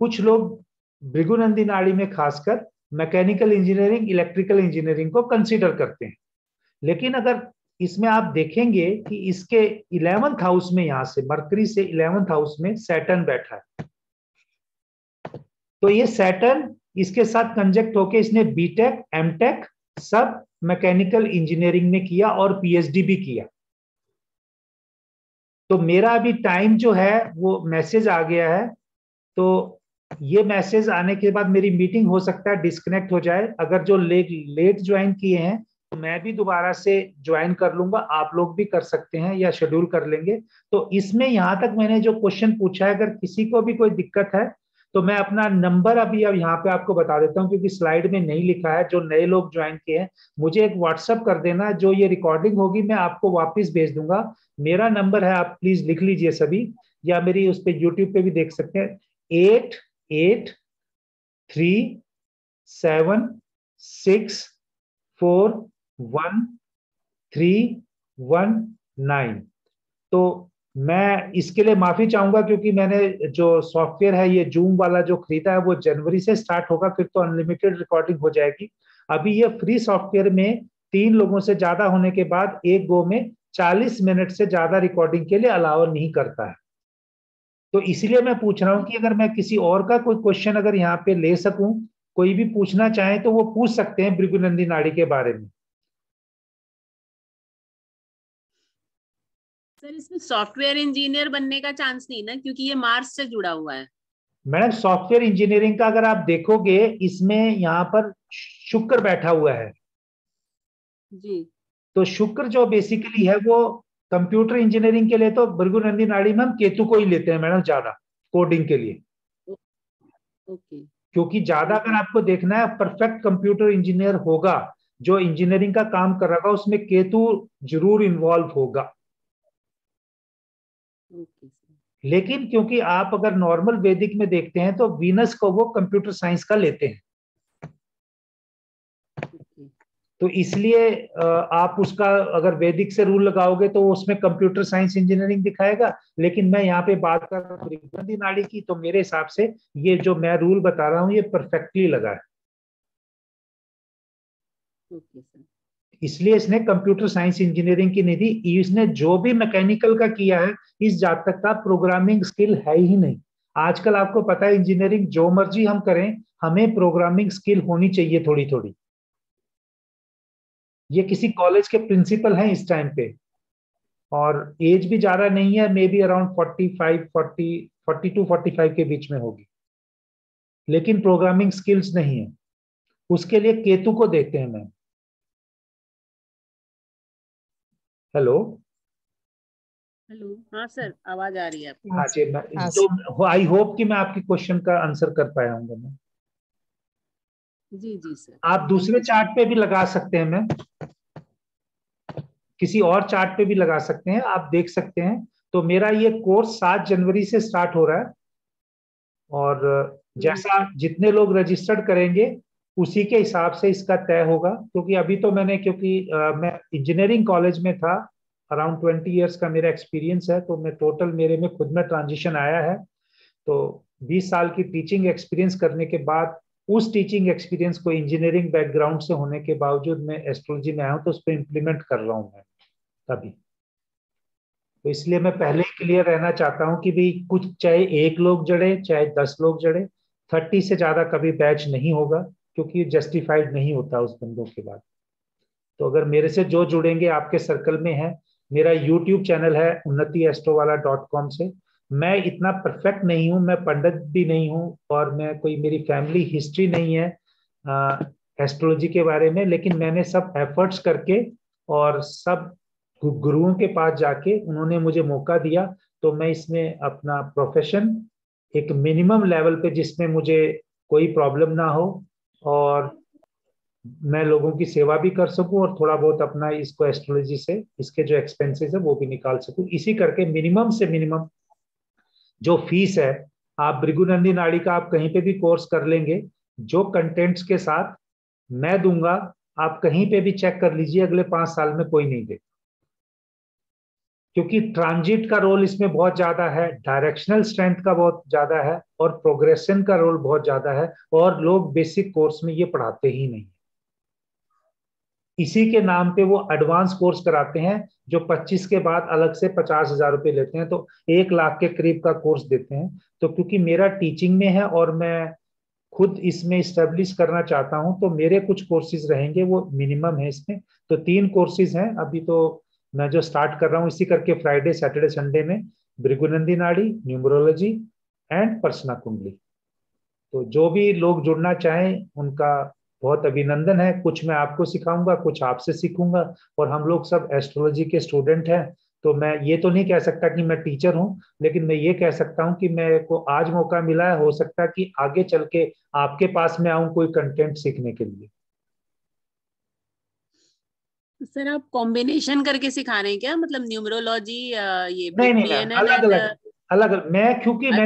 S1: कुछ लोग भृगुनंदी नाड़ी में खासकर मैकेनिकल इंजीनियरिंग, इलेक्ट्रिकल इंजीनियरिंग को कंसीडर करते हैं। लेकिन अगर इसमें आप देखेंगे कि इसके 11th हाउस में, यहां से मरकरी से 11th हाउस में सैटर्न बैठा है, तो ये सैटर्न इसके साथ कंजक्ट होके इसने बीटेक, एमटेक सब मैकेनिकल इंजीनियरिंग में किया और पीएचडी भी किया। तो मेरा अभी टाइम जो है वो मैसेज आ गया है, तो ये मैसेज आने के बाद मेरी मीटिंग हो सकता है डिस्कनेक्ट हो जाए। अगर जो लेट ज्वाइन किए हैं तो मैं भी दोबारा से ज्वाइन कर लूंगा, आप लोग भी कर सकते हैं या शेड्यूल कर लेंगे। तो इसमें यहां तक मैंने जो क्वेश्चन पूछा है, अगर किसी को भी कोई दिक्कत है तो मैं अपना नंबर अभी अब यहाँ पे आपको बता देता हूँ, क्योंकि स्लाइड में नहीं लिखा है। जो नए लोग ज्वाइन किए हैं मुझे एक व्हाट्सअप कर देना, जो ये रिकॉर्डिंग होगी मैं आपको वापस भेज दूंगा। मेरा नंबर है, आप प्लीज लिख लीजिए सभी, या मेरी उस पर यूट्यूब पे भी देख सकते हैं, 8837641319। तो मैं इसके लिए माफी चाहूंगा क्योंकि मैंने जो सॉफ्टवेयर है ये जूम वाला जो खरीदा है वो जनवरी से स्टार्ट होगा, फिर तो अनलिमिटेड रिकॉर्डिंग हो जाएगी। अभी ये फ्री सॉफ्टवेयर में 3 लोगों से ज्यादा होने के बाद एक गो में 40 मिनट से ज्यादा रिकॉर्डिंग के लिए अलाउ नहीं करता है। तो इसीलिए मैं पूछ रहा हूं कि अगर मैं किसी और का कोई क्वेश्चन अगर यहाँ पे ले सकूं, कोई भी पूछना चाहे तो वो पूछ सकते हैं भृगुनंदी नाड़ी के बारे में।
S2: सर इसमें सॉफ्टवेयर इंजीनियर बनने का चांस नहीं ना, क्योंकि ये मार्स से जुड़ा हुआ है।
S1: मैडम सॉफ्टवेयर इंजीनियरिंग का अगर आप देखोगे इसमें यहाँ पर शुक्र बैठा हुआ है
S2: जी।
S1: तो शुक्र जो बेसिकली है वो कंप्यूटर इंजीनियरिंग के लिए तो भृगुनंदी नाड़ी में हम केतु को ही लेते हैं मैडम ज्यादा कोडिंग के लिए।
S2: ओके।
S1: क्योंकि ज्यादा अगर आपको देखना है परफेक्ट कंप्यूटर इंजीनियर होगा जो इंजीनियरिंग का काम कर रहा होगा, उसमें केतु जरूर इन्वॉल्व होगा।
S2: ओके।
S1: लेकिन क्योंकि आप अगर नॉर्मल वैदिक में देखते हैं तो वीनस को वो कंप्यूटर साइंस का लेते हैं, तो इसलिए आप उसका अगर वैदिक से रूल लगाओगे तो उसमें कंप्यूटर साइंस इंजीनियरिंग दिखाएगा। लेकिन मैं यहाँ पे बात कर रहा हूँ भृगुनंदी नाड़ी की, तो मेरे हिसाब से ये जो मैं रूल बता रहा हूँ ये परफेक्टली लगा है। इसलिए इसने कंप्यूटर साइंस इंजीनियरिंग की नहीं दी। इसने जो भी मैकेनिकल का किया है, इस जातक का प्रोग्रामिंग स्किल है ही नहीं। आजकल आपको पता है इंजीनियरिंग जो मर्जी हम करें, हमें प्रोग्रामिंग स्किल होनी चाहिए थोड़ी थोड़ी। ये किसी कॉलेज के प्रिंसिपल हैं इस टाइम पे, और एज भी ज्यादा नहीं है, मे बी अराउंड 42-45 के बीच में होगी, लेकिन प्रोग्रामिंग स्किल्स नहीं है। उसके लिए केतु को देखते हैं मैम। हेलो
S2: हेलो, हाँ सर आवाज आ रही है आपकी।
S1: हाँ जी, मैं तो आई होप कि मैं आपके क्वेश्चन का आंसर कर पाया हूँ मैं।
S2: जी जी सर।
S1: आप दूसरे चार्ट पे भी लगा सकते हैं मैम, किसी और चार्ट पे भी लगा सकते हैं, आप देख सकते हैं। तो मेरा ये कोर्स 7 जनवरी से स्टार्ट हो रहा है, और जैसा जितने लोग रजिस्टर्ड करेंगे उसी के हिसाब से इसका तय होगा। क्योंकि अभी तो मैंने मैं इंजीनियरिंग कॉलेज में था, अराउंड 20 ईयर्स का मेरा एक्सपीरियंस है, तो मैं टोटल मेरे में खुद में ट्रांजिशन आया है। तो 20 साल की टीचिंग एक्सपीरियंस करने के बाद उस टीचिंग एक्सपीरियंस को इंजीनियरिंग बैकग्राउंड से होने के बावजूद मैं एस्ट्रोलॉजी में आया हूं, तो उस पर इम्प्लीमेंट कर रहा हूं मैं अभी। तो इसलिए मैं पहले ही क्लियर रहना चाहता हूं कि भाई कुछ चाहे 1 लोग जड़े चाहे 10 लोग जड़े, 30 से ज्यादा कभी बैच नहीं होगा, क्योंकि जस्टिफाइड नहीं होता उस बंदों के बाद। तो अगर मेरे से जो जुड़ेंगे आपके सर्कल में है, मेरा यूट्यूब चैनल है unnatiastrovala.com से। मैं इतना परफेक्ट नहीं हूं, मैं पंडित भी नहीं हूं, और मैं कोई, मेरी फैमिली हिस्ट्री नहीं है एस्ट्रोलॉजी के बारे में, लेकिन मैंने सब एफर्ट्स करके और सब गुरुओं के पास जाके उन्होंने मुझे मौका दिया, तो मैं इसमें अपना प्रोफेशन एक मिनिमम लेवल पे, जिसमें मुझे कोई प्रॉब्लम ना हो और मैं लोगों की सेवा भी कर सकूं और थोड़ा बहुत अपना इसको एस्ट्रोलॉजी से इसके जो एक्सपेंसेस है वो भी निकाल सकूं, इसी करके मिनिमम से मिनिमम जो फीस है, आप भृगुनंदी नाड़ी का आप कहीं पे भी कोर्स कर लेंगे, जो कंटेंट्स के साथ मैं दूंगा, आप कहीं पे भी चेक कर लीजिए, अगले 5 साल में कोई नहीं देगा। क्योंकि ट्रांजिट का रोल इसमें बहुत ज्यादा है, डायरेक्शनल स्ट्रेंथ का बहुत ज्यादा है, और प्रोग्रेशन का रोल बहुत ज्यादा है, और लोग बेसिक कोर्स में ये पढ़ाते ही नहीं। इसी के नाम पे वो एडवांस कोर्स कराते हैं, जो 25 के बाद अलग से 50,000 रुपए लेते हैं, तो 1 लाख के करीब का कोर्स देते हैं। तो क्योंकि मेरा टीचिंग में है और मैं खुद इसमें स्टेब्लिश करना चाहता हूं, तो मेरे कुछ कोर्सेज रहेंगे, वो मिनिमम है इसमें। तो 3 कोर्सेज हैं अभी, तो मैं जो स्टार्ट कर रहा हूँ इसी करके, फ्राइडे सैटरडे संडे में भृगुनंदी नाड़ी, न्यूमरोलॉजी एंड पर्सना कुंडली। तो जो भी लोग जुड़ना चाहें उनका बहुत अभिनंदन है। कुछ मैं आपको सिखाऊंगा, कुछ आपसे सीखूंगा, और हम लोग सब एस्ट्रोलॉजी के स्टूडेंट हैं। तो मैं ये तो नहीं कह सकता कि मैं टीचर हूं, लेकिन मैं ये कह सकता हूं कि मेरे को आज मौका मिला है, हो सकता है कि आगे चल के आपके पास में आऊं कोई कंटेंट सीखने के लिए।
S2: सर आप कॉम्बिनेशन करके सिखा रहे हैं क्या, मतलब न्यूमरोलॉजी, ये
S1: नहीं नहीं मैम,
S2: बीएनएन
S1: अलग
S2: एंड
S1: अलग, अलग अलग। मैं क्योंकि
S2: अलग?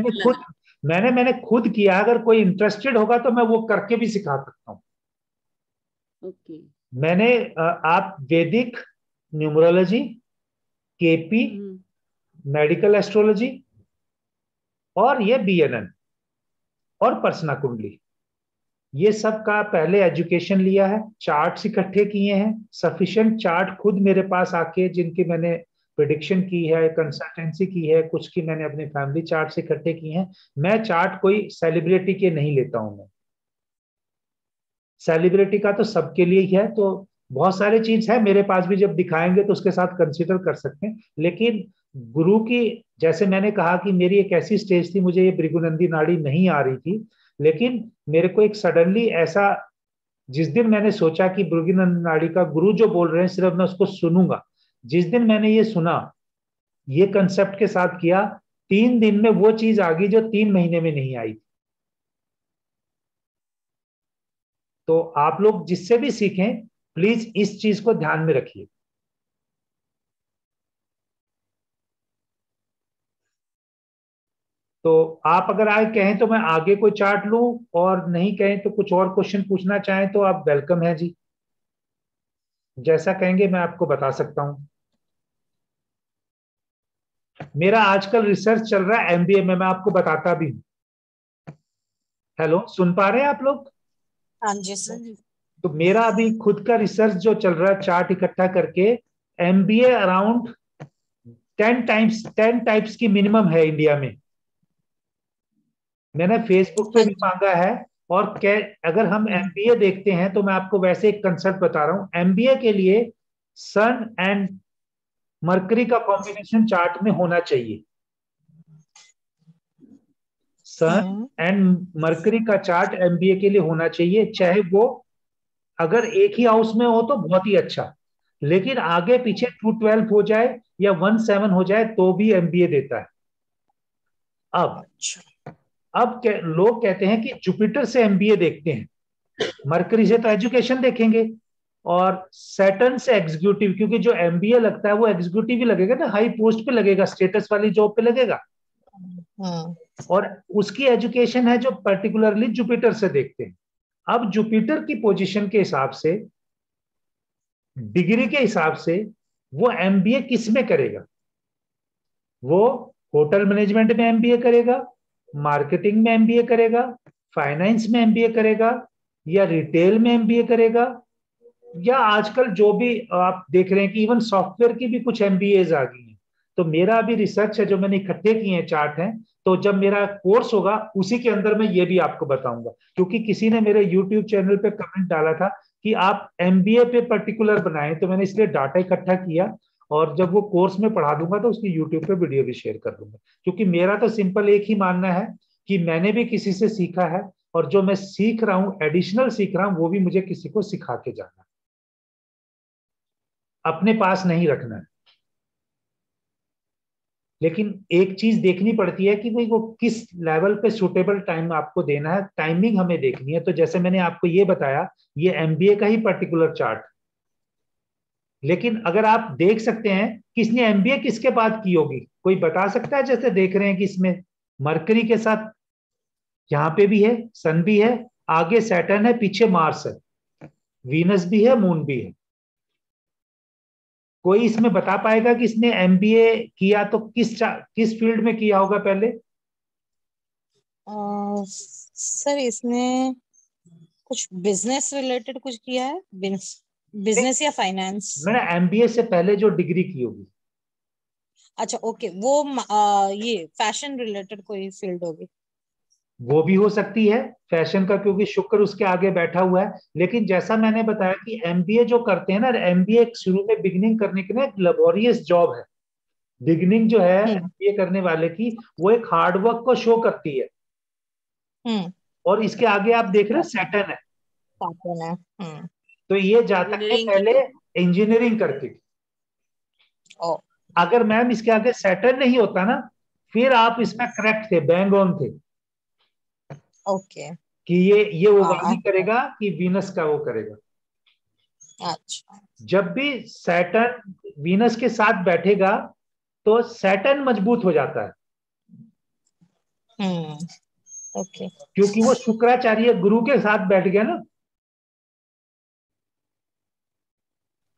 S1: मैंने खुद किया, अगर कोई इंटरेस्टेड होगा तो मैं वो करके भी सिखा सकता हूँ।
S2: ओके।
S1: मैंने आप वैदिक, न्यूमरोलॉजी, केपी, मेडिकल एस्ट्रोलॉजी, और ये बीएनएन और पर्सना कुंडली, ये सब का पहले एजुकेशन लिया है, चार्ट्स इकट्ठे किए हैं, सफिशिएंट चार्ट खुद मेरे पास आके जिनकी मैंने प्रिडिक्शन की है, कंसल्टेंसी की है, कुछ की मैंने अपने फैमिली चार्ट इकट्ठे किए हैं। मैं चार्ट कोई सेलिब्रिटी के नहीं लेता हूं, मैं सेलिब्रिटी का तो सबके लिए ही है, तो बहुत सारी चीज है मेरे पास भी, जब दिखाएंगे तो उसके साथ कंसिडर कर सकते हैं। लेकिन गुरु की, जैसे मैंने कहा कि मेरी एक ऐसी स्टेज थी, मुझे ये भृगुनंदी नाड़ी नहीं आ रही थी, लेकिन मेरे को एक सडनली ऐसा, जिस दिन मैंने सोचा कि भृगुनंदी नाड़ी का गुरु जो बोल रहे हैं सिर्फ मैं उसको सुनूंगा, जिस दिन मैंने ये सुना, ये कंसेप्ट के साथ किया, 3 दिन में वो चीज आ गई जो 3 महीने में नहीं आई। तो आप लोग जिससे भी सीखें, प्लीज इस चीज को ध्यान में रखिए। तो आप अगर आगे कहें तो मैं आगे कोई चार्ट लूं, और नहीं कहें तो कुछ और क्वेश्चन पूछना चाहें तो आप वेलकम है जी, जैसा कहेंगे मैं आपको बता सकता हूं। मेरा आजकल रिसर्च चल रहा है एमबीए में, मैं आपको बताता भी हूं। हेलो, सुन पा रहे हैं आप लोग?
S3: हाँ जी सर।
S1: तो मेरा अभी खुद का रिसर्च जो चल रहा है, चार्ट इकट्ठा करके, एमबीए अराउंड 10 टाइप्स की मिनिमम है इंडिया में। मैंने फेसबुक पे
S3: हाँ
S1: भी
S3: जी।
S1: मांगा है। और अगर हम एमबीए देखते हैं, तो मैं आपको वैसे एक कंसेप्ट बता रहा हूं, एमबीए के लिए सन एंड मरकरी का कॉम्बिनेशन चार्ट में होना चाहिए। सन एंड मरकरी का चार्ट एमबीए के लिए होना चाहिए, चाहे वो अगर एक ही हाउस में हो तो बहुत ही अच्छा, लेकिन आगे पीछे 212 हो जाए या 17 हो जाए तो भी एमबीए देता है। अब लोग कहते हैं कि जुपिटर से एमबीए देखते हैं, मरकरी से तो एजुकेशन देखेंगे, और सैटर्न से एग्जीक्यूटिव, क्योंकि जो एमबीए लगता है वो एग्जीक्यूटिव ही लगेगा ना, हाई पोस्ट पे लगेगा, स्टेटस वाली जॉब पे लगेगा। और उसकी एजुकेशन है जो पर्टिकुलरली जुपिटर से देखते हैं। अब जुपिटर की पोजीशन के हिसाब से, डिग्री के हिसाब से, वो एमबीए किस में करेगा? वो होटल मैनेजमेंट में एमबीए करेगा, मार्केटिंग में एमबीए करेगा, फाइनेंस में एमबीए करेगा या रिटेल में एमबीए करेगा, या आजकल जो भी आप देख रहे हैं कि इवन सॉफ्टवेयर की भी कुछ एमबीएज आ गई हैं। तो मेरा अभी रिसर्च है जो मैंने इकट्ठे किए हैं, चार्ट हैं, तो जब मेरा कोर्स होगा उसी के अंदर मैं ये भी आपको बताऊंगा, क्योंकि किसी ने मेरे यूट्यूब चैनल पे कमेंट डाला था कि आप एमबीए पे पर्टिकुलर बनाएं, तो मैंने इसलिए डाटा इकट्ठा किया, और जब वो कोर्स में पढ़ा दूंगा तो उसकी यूट्यूब पे वीडियो भी शेयर कर दूंगा। क्योंकि मेरा तो सिंपल एक ही मानना है कि मैंने भी किसी से सीखा है, और जो मैं सीख रहा हूं, एडिशनल सीख रहा हूं, वो भी मुझे किसी को सिखा के जाना है, अपने पास नहीं रखना है। लेकिन एक चीज देखनी पड़ती है कि भाई वो किस लेवल पे सुटेबल टाइम आपको देना है, टाइमिंग हमें देखनी है। तो जैसे मैंने आपको ये बताया, ये एमबीए का ही पर्टिकुलर चार्ट, लेकिन अगर आप देख सकते हैं किसने एमबीए किसके बाद की होगी, कोई बता सकता है? जैसे देख रहे हैं कि इसमें मरकरी के साथ यहां पे भी है, सन भी है, आगे सैटर्न है, पीछे मार्स है, वीनस भी है, मून भी है। कोई इसमें बता पाएगा कि इसने एमबीए किया तो किस फील्ड में किया होगा पहले?
S3: सर इसने कुछ बिजनेस रिलेटेड कुछ किया है, बिजनेस या फाइनेंस?
S1: मैंने एमबीए से पहले जो डिग्री की होगी।
S3: अच्छा ओके, वो ये फैशन रिलेटेड कोई फील्ड होगी।
S1: वो भी हो सकती है, फैशन का, क्योंकि शुक्र उसके आगे बैठा हुआ है। लेकिन जैसा मैंने बताया कि एमबीए जो करते हैं ना, एमबीए शुरू में बिगिनिंग करने के लिए एक लेबोरियस जॉब है। बिगिनिंग जो है एमबीए करने वाले की, वो एक हार्डवर्क को शो करती है। और इसके आगे आप देख रहे हैं सैटर्न है,
S3: सैटर्न है।
S1: तो ये जातक ने पहले इंजीनियरिंग करके, अगर मैम इसके आगे सैटर्न नहीं होता ना, फिर आप इसमें करेक्ट थे, बैंग ऑन थे।
S3: ओके,
S1: कि ये वो वाली करेगा कि वीनस का वो करेगा।
S3: अच्छा,
S1: जब भी सैटर्न वीनस के साथ बैठेगा तो सैटर्न मजबूत हो जाता है।
S3: ओके,
S1: क्योंकि वो शुक्राचार्य गुरु के साथ बैठ गया ना।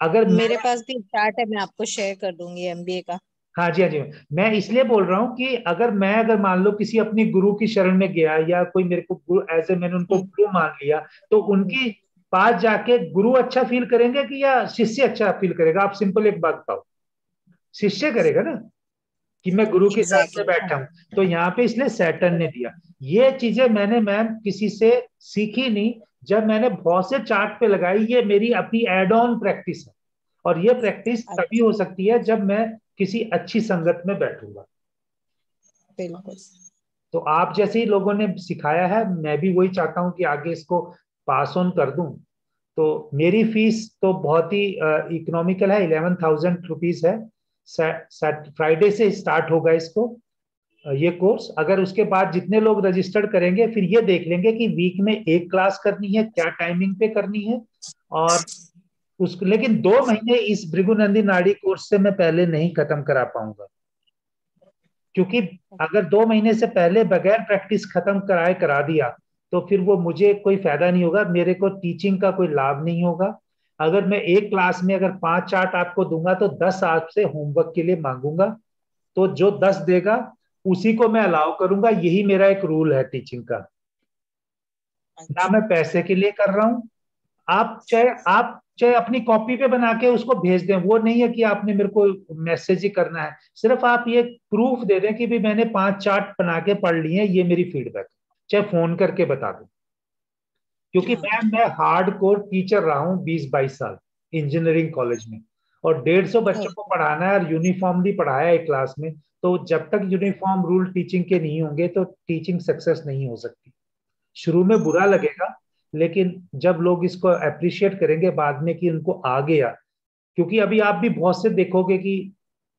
S1: अगर
S3: मेरे पास भी चार्ट है, मैं आपको शेयर कर दूंगी एमबीए का।
S1: हाँ जी, हाँ जी, मैं इसलिए बोल रहा हूँ कि अगर मान लो किसी अपनी गुरु की शरण में गया, या कोई मेरे को गुरु, ऐसे मैंने उनको गुरु मान लिया, तो उनकी पास जाके गुरु अच्छा फील करेंगे कि या शिष्य अच्छा फील करेगा? आप सिंपल एक बात बताओ। शिष्य करेगा ना, कि मैं गुरु के साथ में बैठा हूं। तो यहाँ पे इसलिए सैटर्न ने दिया। ये चीजें मैंने मैम किसी से सीखी नहीं, जब मैंने बहुत से चार्ट पे लगाई, ये मेरी अपनी एड ऑन प्रैक्टिस है। और ये प्रैक्टिस तभी हो सकती है जब मैं किसी अच्छी संगत में बैठूंगा।
S3: बिल्कुल।
S1: तो आप जैसे ही लोगों ने सिखाया है, मैं भी वही चाहता हूं कि आगे इसको पास ऑन कर दूं। तो मेरी फीस तो बहुत ही इकोनॉमिकल है, 11,000 रुपीज है। फ्राइडे से स्टार्ट होगा इसको, ये कोर्स। अगर उसके बाद जितने लोग रजिस्टर्ड करेंगे, फिर ये देख लेंगे कि वीक में एक क्लास करनी है, क्या टाइमिंग पे करनी है। और लेकिन 2 महीने इस भृगुनंदी नाड़ी कोर्स से मैं पहले नहीं खत्म करा पाऊंगा, क्योंकि अगर 2 महीने से पहले बगैर प्रैक्टिस खत्म कराए करा दिया, तो फिर वो मुझे कोई फायदा नहीं होगा, मेरे को टीचिंग का कोई लाभ नहीं होगा। अगर मैं एक क्लास में अगर 5 चार्ट आपको दूंगा, तो 10 आपसे होमवर्क के लिए मांगूंगा। तो जो 10 देगा उसी को मैं अलाउ करूंगा, यही मेरा एक रूल है टीचिंग का। ना मैं पैसे के लिए कर रहा हूं। आप चाहे अपनी कॉपी पे बना के उसको भेज दें, वो नहीं है कि आपने मेरे को मैसेज ही करना है। सिर्फ आप ये प्रूफ दे दें कि भी मैंने 5 चार्ट बना के पढ़ लिए हैं, ये मेरी फीडबैक। चाहे फोन करके बता दें, क्योंकि मैं हार्ड कोर टीचर रहा हूँ 20-22 साल इंजीनियरिंग कॉलेज में, और 150 बच्चों को पढ़ाना है, और यूनिफॉर्मली पढ़ाया है क्लास में। तो जब तक यूनिफॉर्म रूल टीचिंग के नहीं होंगे, तो टीचिंग सक्सेस नहीं हो सकती। शुरू में बुरा लगेगा, लेकिन जब लोग इसको अप्रिशिएट करेंगे बाद में कि उनको आ गया। क्योंकि अभी आप भी बहुत से देखोगे कि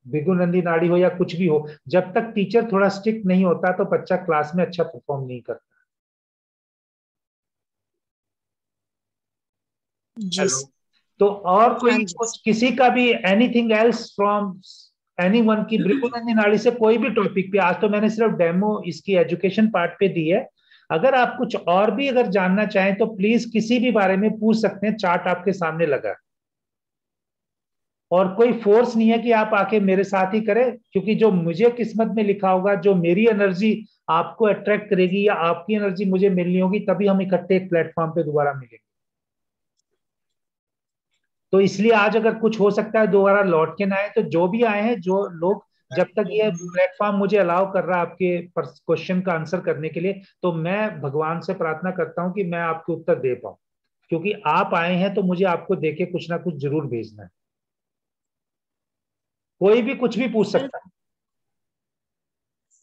S1: भृगुनंदी नाड़ी हो या कुछ भी हो, जब तक टीचर थोड़ा स्ट्रिक्ट नहीं होता, तो बच्चा क्लास में अच्छा परफॉर्म नहीं करता। हेलो। तो और कोई कुछ किसी का भी एनीथिंग एल्स फ्रॉम एनीवन की भृगुनंदी नाड़ी से कोई भी टॉपिक पे? आज तो मैंने सिर्फ डेमो इसकी एजुकेशन पार्ट पे दी है। अगर आप कुछ और भी अगर जानना चाहें तो प्लीज किसी भी बारे में पूछ सकते हैं, चार्ट आपके सामने लगा। और कोई फोर्स नहीं है कि आप आके मेरे साथ ही करें, क्योंकि जो मुझे किस्मत में लिखा होगा, जो मेरी एनर्जी आपको अट्रैक्ट करेगी या आपकी एनर्जी मुझे मिलनी होगी, तभी हम इकट्ठे एक प्लेटफॉर्म पे दोबारा मिलेंगे। तो इसलिए आज अगर कुछ हो सकता है दोबारा लौट के ना आए, तो जो भी आए हैं, जो लोग, जब तक ये प्लेटफॉर्म मुझे अलाउ कर रहा है आपके क्वेश्चन का आंसर करने के लिए, तो मैं भगवान से प्रार्थना करता हूं कि मैं आपको उत्तर दे पाऊं, क्योंकि आप आए हैं तो मुझे आपको देके कुछ ना कुछ जरूर भेजना है। कोई भी कुछ भी पूछ
S2: सर,
S1: सकता है।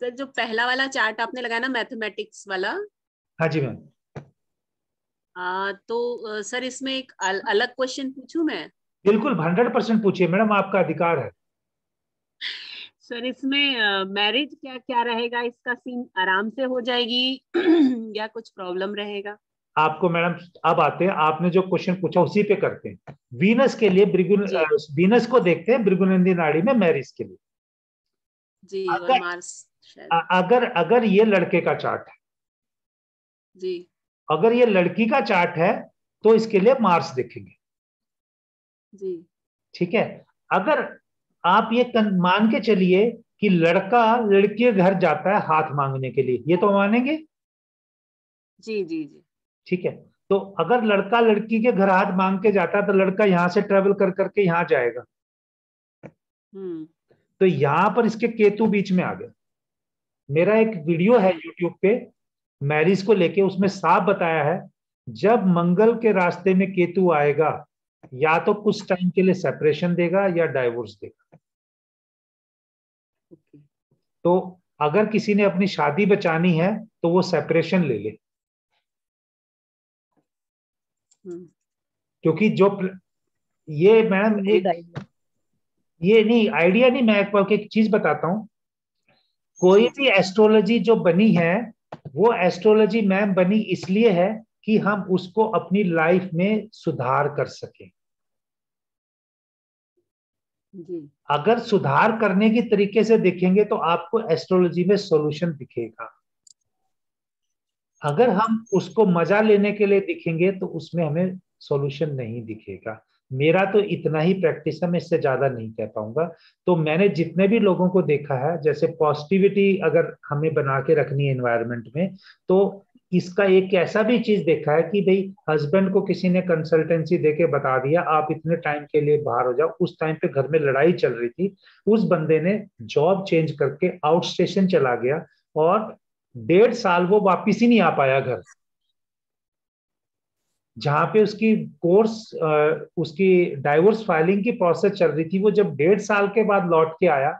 S2: सर जो पहला वाला चार्ट आपने लगाया ना, मैथमेटिक्स वाला,
S1: हाँ जी मैम।
S2: तो सर इसमें एक अलग क्वेश्चन पूछूं मैं?
S1: बिल्कुल 100% पूछिए मैडम, आपका अधिकार है।
S2: सर इसमें मैरिज क्या क्या रहेगा, इसका सीन आराम से हो जाएगी या कुछ प्रॉब्लम रहेगा?
S1: आपको मैडम, अब आते हैं, आपने जो क्वेश्चन पूछा उसी पे करते हैं। वीनस के लिए
S2: जी
S1: वीनस को देखते हैं भृगुनंदी नाड़ी में मैरिज के लिए।
S2: जी, और
S1: अगर
S2: मार्स शायद।
S1: अगर अगर ये लड़के का चार्ट है,
S2: जी
S1: अगर ये लड़की का चार्ट है, तो इसके लिए मार्स देखेंगे।
S2: जी
S1: ठीक है। अगर आप ये मान के चलिए कि लड़का लड़की के घर जाता है हाथ मांगने के लिए, ये तो मानेंगे।
S2: जी जी जी।
S1: ठीक है। तो अगर लड़का लड़की के घर हाथ मांग के जाता है, तो लड़का यहां से ट्रेवल कर करके यहां जाएगा।
S2: हम्म।
S1: तो यहां पर इसके केतु बीच में आ गए। मेरा एक वीडियो है यूट्यूब पे मैरिज को लेके, उसमें साफ बताया है, जब मंगल के रास्ते में केतु आएगा, या तो कुछ टाइम के लिए सेपरेशन देगा या डाइवोर्स देगा।
S2: ओके।
S1: तो अगर किसी ने अपनी शादी बचानी है तो वो सेपरेशन ले ले,
S2: हम्म।
S1: क्योंकि जो ये मैडम
S3: गुड आइडिया।
S1: ये नहीं आइडिया नहीं, मैं आपको एक चीज बताता हूं। कोई
S2: जी
S1: भी
S2: जी।
S1: एस्ट्रोलॉजी जो बनी है, वो एस्ट्रोलॉजी मैम बनी इसलिए है कि हम उसको अपनी लाइफ में सुधार कर सकें।
S2: जी
S1: अगर सुधार करने की तरीके से देखेंगे तो आपको एस्ट्रोलॉजी में सॉल्यूशन दिखेगा। अगर हम उसको मजा लेने के लिए दिखेंगे तो उसमें हमें सॉल्यूशन नहीं दिखेगा। मेरा तो इतना ही प्रैक्टिस है, मैं इससे ज्यादा नहीं कह पाऊंगा। तो मैंने जितने भी लोगों को देखा है, जैसे पॉजिटिविटी अगर हमें बना के रखनी है एनवायरनमेंट में, तो इसका एक ऐसा भी चीज देखा है कि भाई हस्बैंड को किसी ने कंसल्टेंसी देके बता दिया आप इतने टाइम के लिए बाहर हो जाओ, उस टाइम पे घर में लड़ाई चल रही थी, उस बंदे ने जॉब चेंज करके आउट स्टेशन चला गया, और 1.5 साल वो वापिस ही नहीं आ पाया घर। जहां पे उसकी कोर्स उसकी डाइवोर्स फाइलिंग की प्रोसेस चल रही थी, वो जब 1.5 साल के बाद लौट के आया,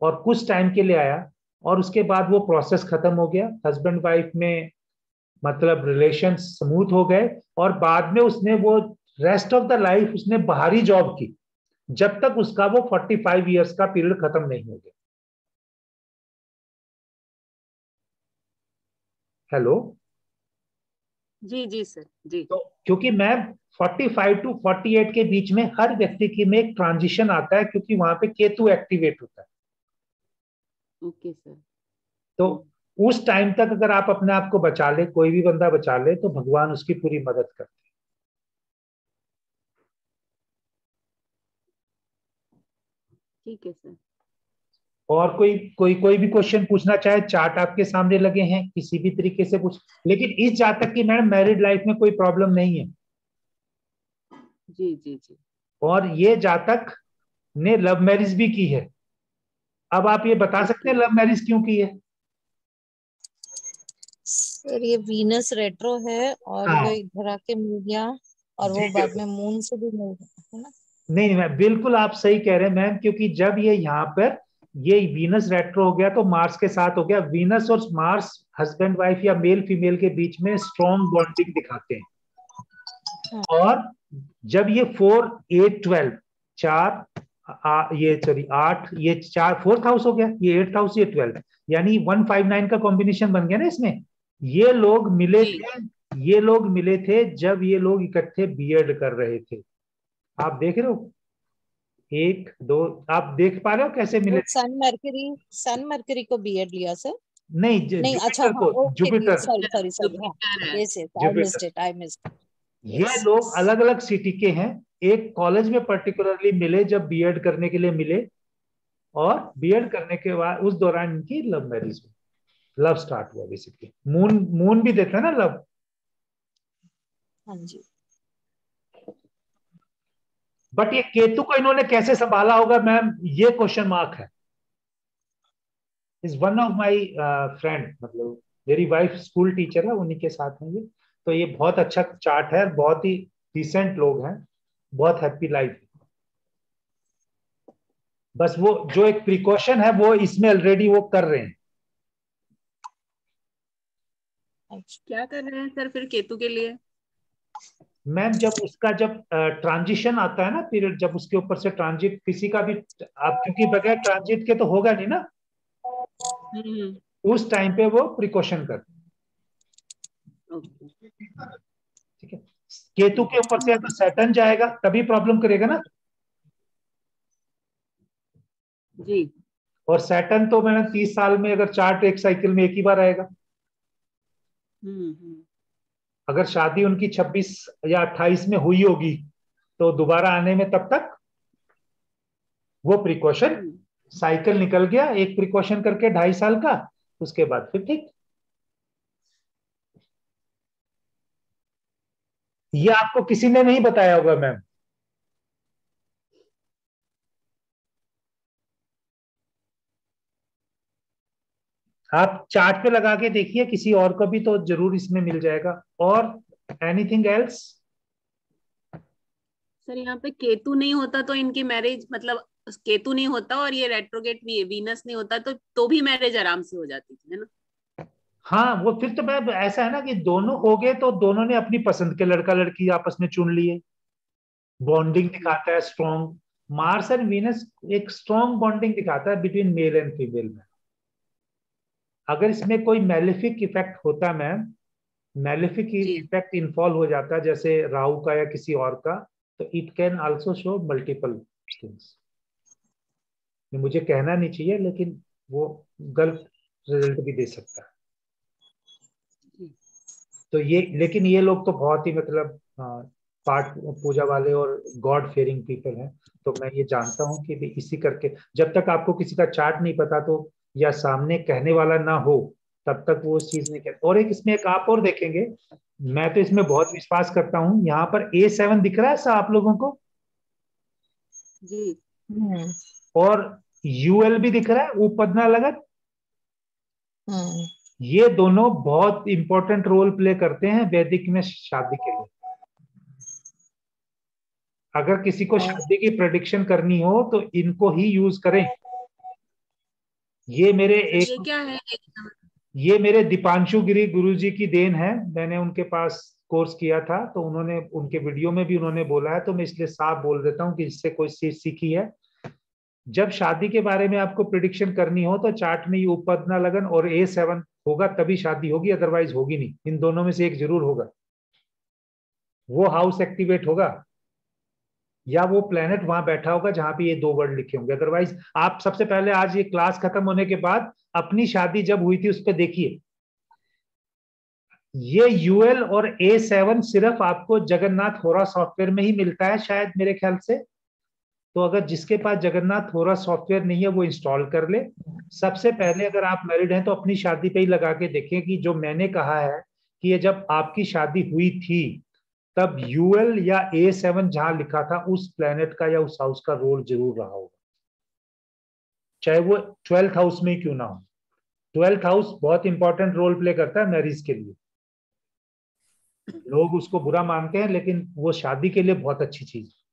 S1: और कुछ टाइम के लिए आया, और उसके बाद वो प्रोसेस खत्म हो गया, हस्बैंड वाइफ में मतलब रिलेशन स्मूथ हो गए, और बाद में उसने वो रेस्ट ऑफ द लाइफ उसने बाहरी जॉब की, जब तक उसका वो 45 ईयर्स का पीरियड खत्म नहीं हो गया। हेलो।
S2: जी जी सर जी।
S1: तो क्योंकि मैम 45 टू 48 के बीच में हर व्यक्ति की में एक ट्रांजिशन आता है, क्योंकि वहां पे केतु एक्टिवेट होता है।
S2: Okay sir.
S1: तो उस टाइम तक अगर आप अपने आप को बचा ले, कोई भी बंदा बचा ले, तो भगवान उसकी पूरी मदद करते हैं।
S2: ठीक है सर।
S1: और कोई भी क्वेश्चन पूछना चाहे, चार्ट आपके सामने लगे हैं, किसी भी तरीके से पूछ। लेकिन इस जातक की मैडम मैरिड लाइफ में कोई प्रॉब्लम नहीं है,
S2: जी जी जी।
S1: और ये जातक ने लव मैरिज भी की है। अब आप ये बता सकते
S2: ओके।
S1: हैं लव मैरिज क्यों की है?
S3: सर ये वीनस रेट्रो है और वो
S1: हाँ
S3: इधर आके मिल गया और
S1: जी
S3: वो बाद
S1: बिल्कुल।
S3: में मून से भी मिल गया है ना।
S1: नहीं नहीं मैम, बिल्कुल आप सही कह रहे हैं मैम, क्योंकि जब ये यहाँ पर ये वीनस रेट्रो हो गया तो मार्स के साथ हो गया। वीनस और मार्स हस्बैंड वाइफ या मेल फीमेल के बीच में स्ट्रॉन्ग बॉन्डिंग दिखाते हैं।
S3: हाँ।
S1: और जब ये 4 8 12 चार ये सॉरी 8, ये 4 4th हाउस हो गया, ये 8th हाउस, ये 12, यानी 159 का कॉम्बिनेशन बन गया ना इसमें। ये लोग मिले
S2: जी
S1: थे, ये लोग मिले थे जब ये लोग इकट्ठे बीएड कर रहे थे। आप देख रहे हो, एक दो, आप देख पा रहे हो कैसे मिले
S3: वो
S1: थे?
S3: सन मरकरी को बीएड लिया सर।
S1: नहीं,
S3: नहीं अच्छा
S1: जुपिटर
S3: हाँ
S1: को,
S3: okay
S1: Jupiter,
S3: sorry sorry sorry हाँ।
S2: जुपिटर है।
S3: Yes yes I
S1: Jupiter.
S3: Missed it I missed.
S1: ये
S3: यस
S1: लोग
S3: यस।
S1: अलग अलग सिटी के हैं, एक कॉलेज में पर्टिकुलरली मिले जब बीएड करने के लिए मिले, और बीएड करने के बाद उस दौरान इनकी लव मैरिज हुई। लव स्टार्ट हुआ बेसिकली। मून, मून भी देता है ना लव।
S3: हाँ जी।
S1: बट ये केतु को इन्होंने कैसे संभाला होगा मैम, ये क्वेश्चन मार्क है। Is one of my friend, मतलब मेरी वाइफ स्कूल टीचर है, उन्हीं के साथ हैं ये। तो ये बहुत अच्छा चार्ट है, बहुत ही डिसेंट लोग हैं, बहुत हैप्पी लाइफ। बस वो जो एक प्रिकॉशन है वो इसमें ऑलरेडी वो कर रहे हैं।
S2: क्या कर रहे हैं सर फिर केतु के लिए?
S1: मैम जब उसका जब ट्रांजिशन आता है ना पीरियड, जब उसके ऊपर से ट्रांजिट किसी का भी, आप क्योंकि बगैर ट्रांजिट के तो होगा नहीं ना, उस टाइम पे वो प्रिकॉशन करते हैं। ठीक है, केतु के ऊपर से अगर सैटर्न जाएगा तभी प्रॉब्लम करेगा ना
S2: जी।
S1: और सैटर्न तो मैंने 30 साल में अगर चार्ट एक साइकिल में एक ही बार आएगा। अगर शादी उनकी 26 या 28 में हुई होगी तो दोबारा आने में तब तक वो प्रिकॉशन साइकिल निकल गया, एक प्रिकॉशन करके 2.5 साल का, उसके बाद फिर ठीक। ये आपको किसी ने नहीं बताया होगा मैम। आप चार्ट पे लगा के देखिए, किसी और को भी तो जरूर इसमें मिल जाएगा। और एनीथिंग एल्स?
S2: सर यहाँ पे केतु नहीं होता तो इनकी मैरिज, मतलब केतु नहीं होता और ये रेट्रोगेट वीनस नहीं होता तो भी मैरिज आराम से हो जाती थी, है ना?
S1: हाँ, वो फिर तो मैं ऐसा है ना कि दोनों हो गए तो दोनों ने अपनी पसंद के लड़का लड़की आपस में चुन लिए, बॉन्डिंग दिखाता है स्ट्रॉन्ग। मार्स एंड वीनस एक स्ट्रॉन्ग बॉन्डिंग दिखाता है बिटवीन मेल एंड फीमेल में। अगर इसमें कोई मैलिफिक इफेक्ट होता है मैम, मैलिफिक इफेक्ट इन्फॉल हो जाता है जैसे राहु का या किसी और का, तो it can also show multiple things. मुझे कहना नहीं चाहिए लेकिन वो गलत रिजल्ट भी दे सकता है। तो ये, लेकिन ये लोग तो बहुत ही मतलब पाठ पूजा वाले और गॉड फेयरिंग पीपल हैं। तो मैं ये जानता हूँ कि भी इसी करके, जब तक आपको किसी का चार्ट नहीं पता तो, या सामने कहने वाला ना हो, तब तक वो उस चीज नहीं कहते। और एक इसमें एक आप और देखेंगे, मैं तो इसमें बहुत विश्वास करता हूँ, यहाँ पर A7 दिख रहा है सा आप लोगों को
S2: जी।
S1: और UL भी दिख रहा है, उपपदना लगत। ये दोनों बहुत इंपॉर्टेंट रोल प्ले करते हैं वैदिक में शादी के लिए। अगर किसी को शादी की प्रेडिक्शन करनी हो तो इनको ही यूज करें। ये मेरे एक,
S2: ये क्या है?
S1: ये मेरे दीपांशु गिरी गुरुजी की देन है। मैंने उनके पास कोर्स किया था तो उन्होंने, उनके वीडियो में भी उन्होंने बोला है, तो मैं इसलिए साफ बोल देता हूँ कि इससे कोई चीज सीखी है। जब शादी के बारे में आपको प्रिडिक्शन करनी हो तो चार्ट में ये उपपदना लगन और A7 होगा तभी शादी होगी, अदरवाइज होगी नहीं। इन दोनों में से एक जरूर होगा, वो हाउस एक्टिवेट होगा या वो प्लेनेट वहां बैठा होगा जहां पे ये दो वर्ड लिखे होंगे। अदरवाइज आप सबसे पहले आज ये क्लास खत्म होने के बाद अपनी शादी जब हुई थी उस पर देखिए। ये UL और A7 सिर्फ आपको जगन्नाथ होरा सॉफ्टवेयर में ही मिलता है शायद, मेरे ख्याल से। तो अगर जिसके पास जगन्नाथ होरा सॉफ्टवेयर नहीं है वो इंस्टॉल कर ले। सबसे पहले अगर आप मैरिड हैं तो अपनी शादी पे ही लगा के देखें कि जो मैंने कहा है कि ये जब आपकी शादी हुई थी तब UL या A7 जहां लिखा था उस प्लेनेट का या उस हाउस का रोल जरूर रहा होगा, चाहे वो 12th हाउस में क्यों ना हो। 12th हाउस बहुत इंपॉर्टेंट रोल प्ले करता है मैरिज के लिए। लोग उसको बुरा मानते हैं लेकिन वो शादी के लिए बहुत अच्छी चीज है।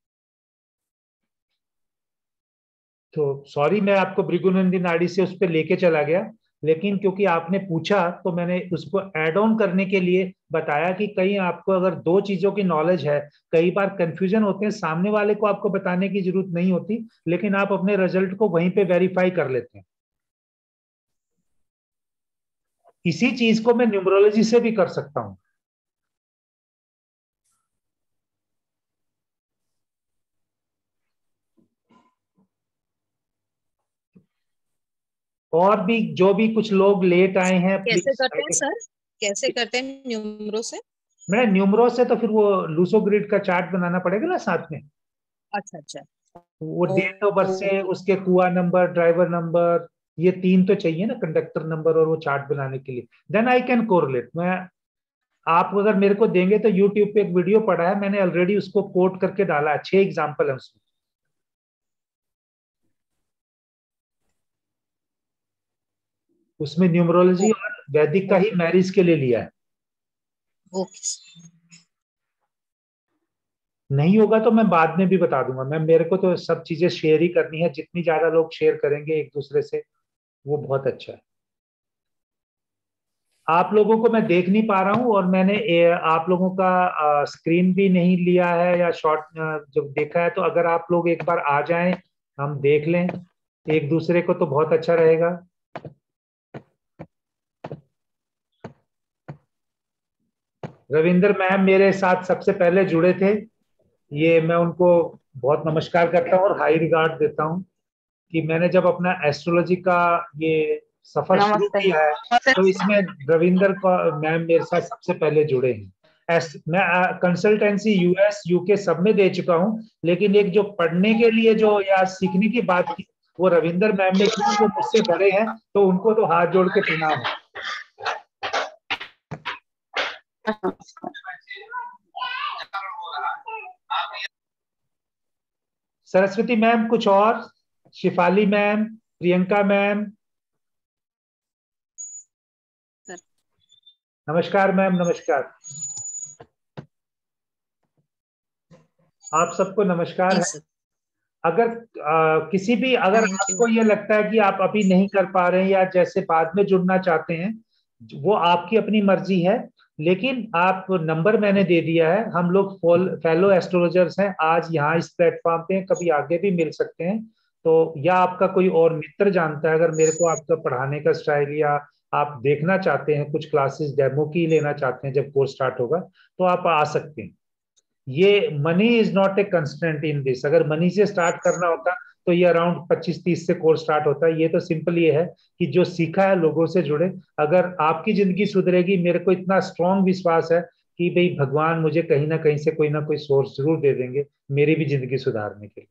S1: तो सॉरी मैं आपको भृगुनंदी नाड़ी से उस पर लेके चला गया, लेकिन क्योंकि आपने पूछा तो मैंने उसको ऐड ऑन करने के लिए बताया कि कहीं आपको अगर दो चीजों की नॉलेज है, कई बार कंफ्यूजन होते हैं, सामने वाले को आपको बताने की जरूरत नहीं होती, लेकिन आप अपने रिजल्ट को वहीं पे वेरीफाई कर लेते हैं। इसी चीज को मैं न्यूमरोलॉजी से भी कर सकता हूं। और भी जो भी कुछ लोग लेट आए हैं
S3: कैसे
S1: प्लीज।
S3: करते हैं सर, कैसे करते हैं न्यूमरो से?
S1: मैं न्यूमरो से तो फिर वो लूसो ग्रिड का चार्ट बनाना पड़ेगा ना साथ में।
S3: अच्छा अच्छा।
S1: वो डेट ऑफ बर्थ से उसके कुआ नंबर, ड्राइवर नंबर, ये 3 तो चाहिए ना, कंडक्टर नंबर और वो चार्ट बनाने के लिए। Then I can correlate. मैं, आप अगर मेरे को देंगे तो यूट्यूब पे एक वीडियो पड़ा है, मैंने ऑलरेडी उसको कोट करके डाला है, 6 एग्जाम्पल है उसमें। उसमें न्यूमरोलॉजी और वैदिक का ही मैरिज के लिए लिया है।
S3: ओके।
S1: नहीं होगा तो मैं बाद में भी बता दूंगा। मैं, मेरे को तो सब चीजें शेयर ही करनी है, जितनी ज्यादा लोग शेयर करेंगे एक दूसरे से वो बहुत अच्छा है। आप लोगों को मैं देख नहीं पा रहा हूं, और मैंने आप लोगों का स्क्रीन भी नहीं लिया है या शॉर्ट जब देखा है, तो अगर आप लोग एक बार आ जाएं, हम देख लें एक दूसरे को, तो बहुत अच्छा रहेगा। रविंदर मैम मेरे साथ सबसे पहले जुड़े थे, ये मैं उनको बहुत नमस्कार करता हूँ और हाई रिगार्ड देता हूँ कि मैंने जब अपना एस्ट्रोलॉजी का ये सफर शुरू
S4: नमस्ते।
S1: किया है, तो इसमें रविंदर का मैम मेरे साथ सबसे पहले जुड़े हैं। मैं कंसल्टेंसी यूएस यूके सब में दे चुका हूँ, लेकिन एक जो पढ़ने के लिए जो या सीखने की बात की वो रविंदर मैम ने की, वो मुझसे बड़े हैं, तो उनको तो हाथ जोड़ के प्रणाम है। सरस्वती मैम कुछ और, शिफाली मैम, प्रियंका मैम, नमस्कार मैम, नमस्कार। आप सबको नमस्कार है। अगर किसी भी, अगर आपको ये लगता है कि आप अभी नहीं कर पा रहे हैं या जैसे बाद में जुड़ना चाहते हैं, वो आपकी अपनी मर्जी है, लेकिन आप नंबर मैंने दे दिया है। हम लोग फेलो एस्ट्रोलॉजर्स हैं, आज यहाँ इस प्लेटफॉर्म पे, कभी आगे भी मिल सकते हैं। तो या आपका कोई और मित्र जानता है, अगर मेरे को आपका पढ़ाने का स्टाइल या आप देखना चाहते हैं, कुछ क्लासेस डेमो की लेना चाहते हैं जब कोर्स स्टार्ट होगा, तो आप आ सकते हैं। ये money is not a constant in this. अगर मनी से स्टार्ट करना होता तो ये अराउंड 25-30 से कोर्स स्टार्ट होता है। ये तो सिंपल ये है कि जो सीखा है लोगों से जुड़े। अगर आपकी जिंदगी सुधरेगी, मेरे को इतना स्ट्रांग विश्वास है कि भाई भगवान मुझे कहीं ना कहीं से कोई ना कोई सोर्स जरूर दे देंगे मेरी भी जिंदगी सुधारने के लिए।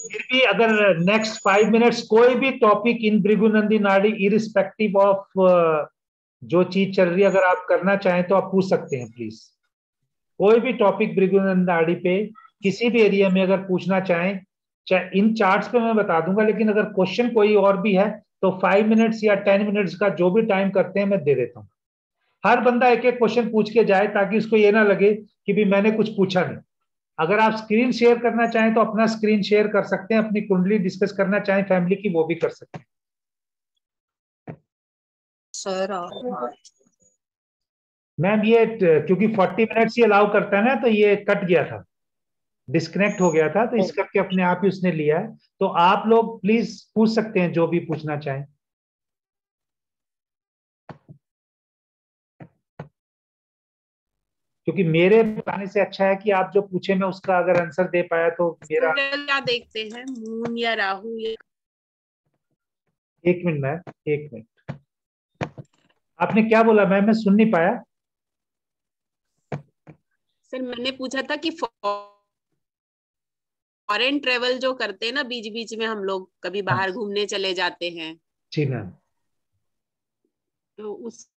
S1: फिर भी अगर नेक्स्ट 5 मिनट्स कोई भी टॉपिक इन भृगुनंदी नाड़ी इरिस्पेक्टिव ऑफ जो चीज चल रही है, अगर आप करना चाहें तो आप पूछ सकते हैं प्लीज। कोई भी टॉपिक भृगुनंदी नाड़ी पे किसी भी एरिया में अगर पूछना चाहें, चाहे इन चार्ट्स पे मैं बता दूंगा, लेकिन अगर क्वेश्चन कोई और भी है तो 5 मिनट्स या 10 मिनट्स का जो भी टाइम करते हैं मैं दे देता हूँ। हर बंदा एक एक क्वेश्चन पूछ के जाए, ताकि उसको ये ना लगे कि भी मैंने कुछ पूछा नहीं। अगर आप स्क्रीन शेयर करना चाहें तो अपना स्क्रीन शेयर कर सकते हैं, अपनी कुंडली डिस्कस करना चाहें फैमिली की, वो भी कर सकते हैं।
S3: सर
S1: मैम ये क्योंकि 40 मिनट्स ही अलाउ करता है ना, तो ये कट गया था, डिस्कनेक्ट हो गया था, तो इस करके अपने आप ही उसने लिया है। तो आप लोग प्लीज पूछ सकते हैं जो भी पूछना चाहें। क्योंकि मेरे बताने से अच्छा है कि आप जो पूछे मैं उसका अगर आंसर दे पाया तो मेरा।
S2: क्या देखते हैं, मून या राहु या?
S1: एक मिनट मैम, एक मिनट, आपने क्या बोला मैम, मैं सुन नहीं पाया।
S2: सर मैंने पूछा था कि फॉरेन ट्रेवल जो करते हैं ना, बीच बीच में हम लोग कभी
S1: हाँ
S2: बाहर घूमने चले जाते हैं,
S1: जी मैम।
S2: तो उस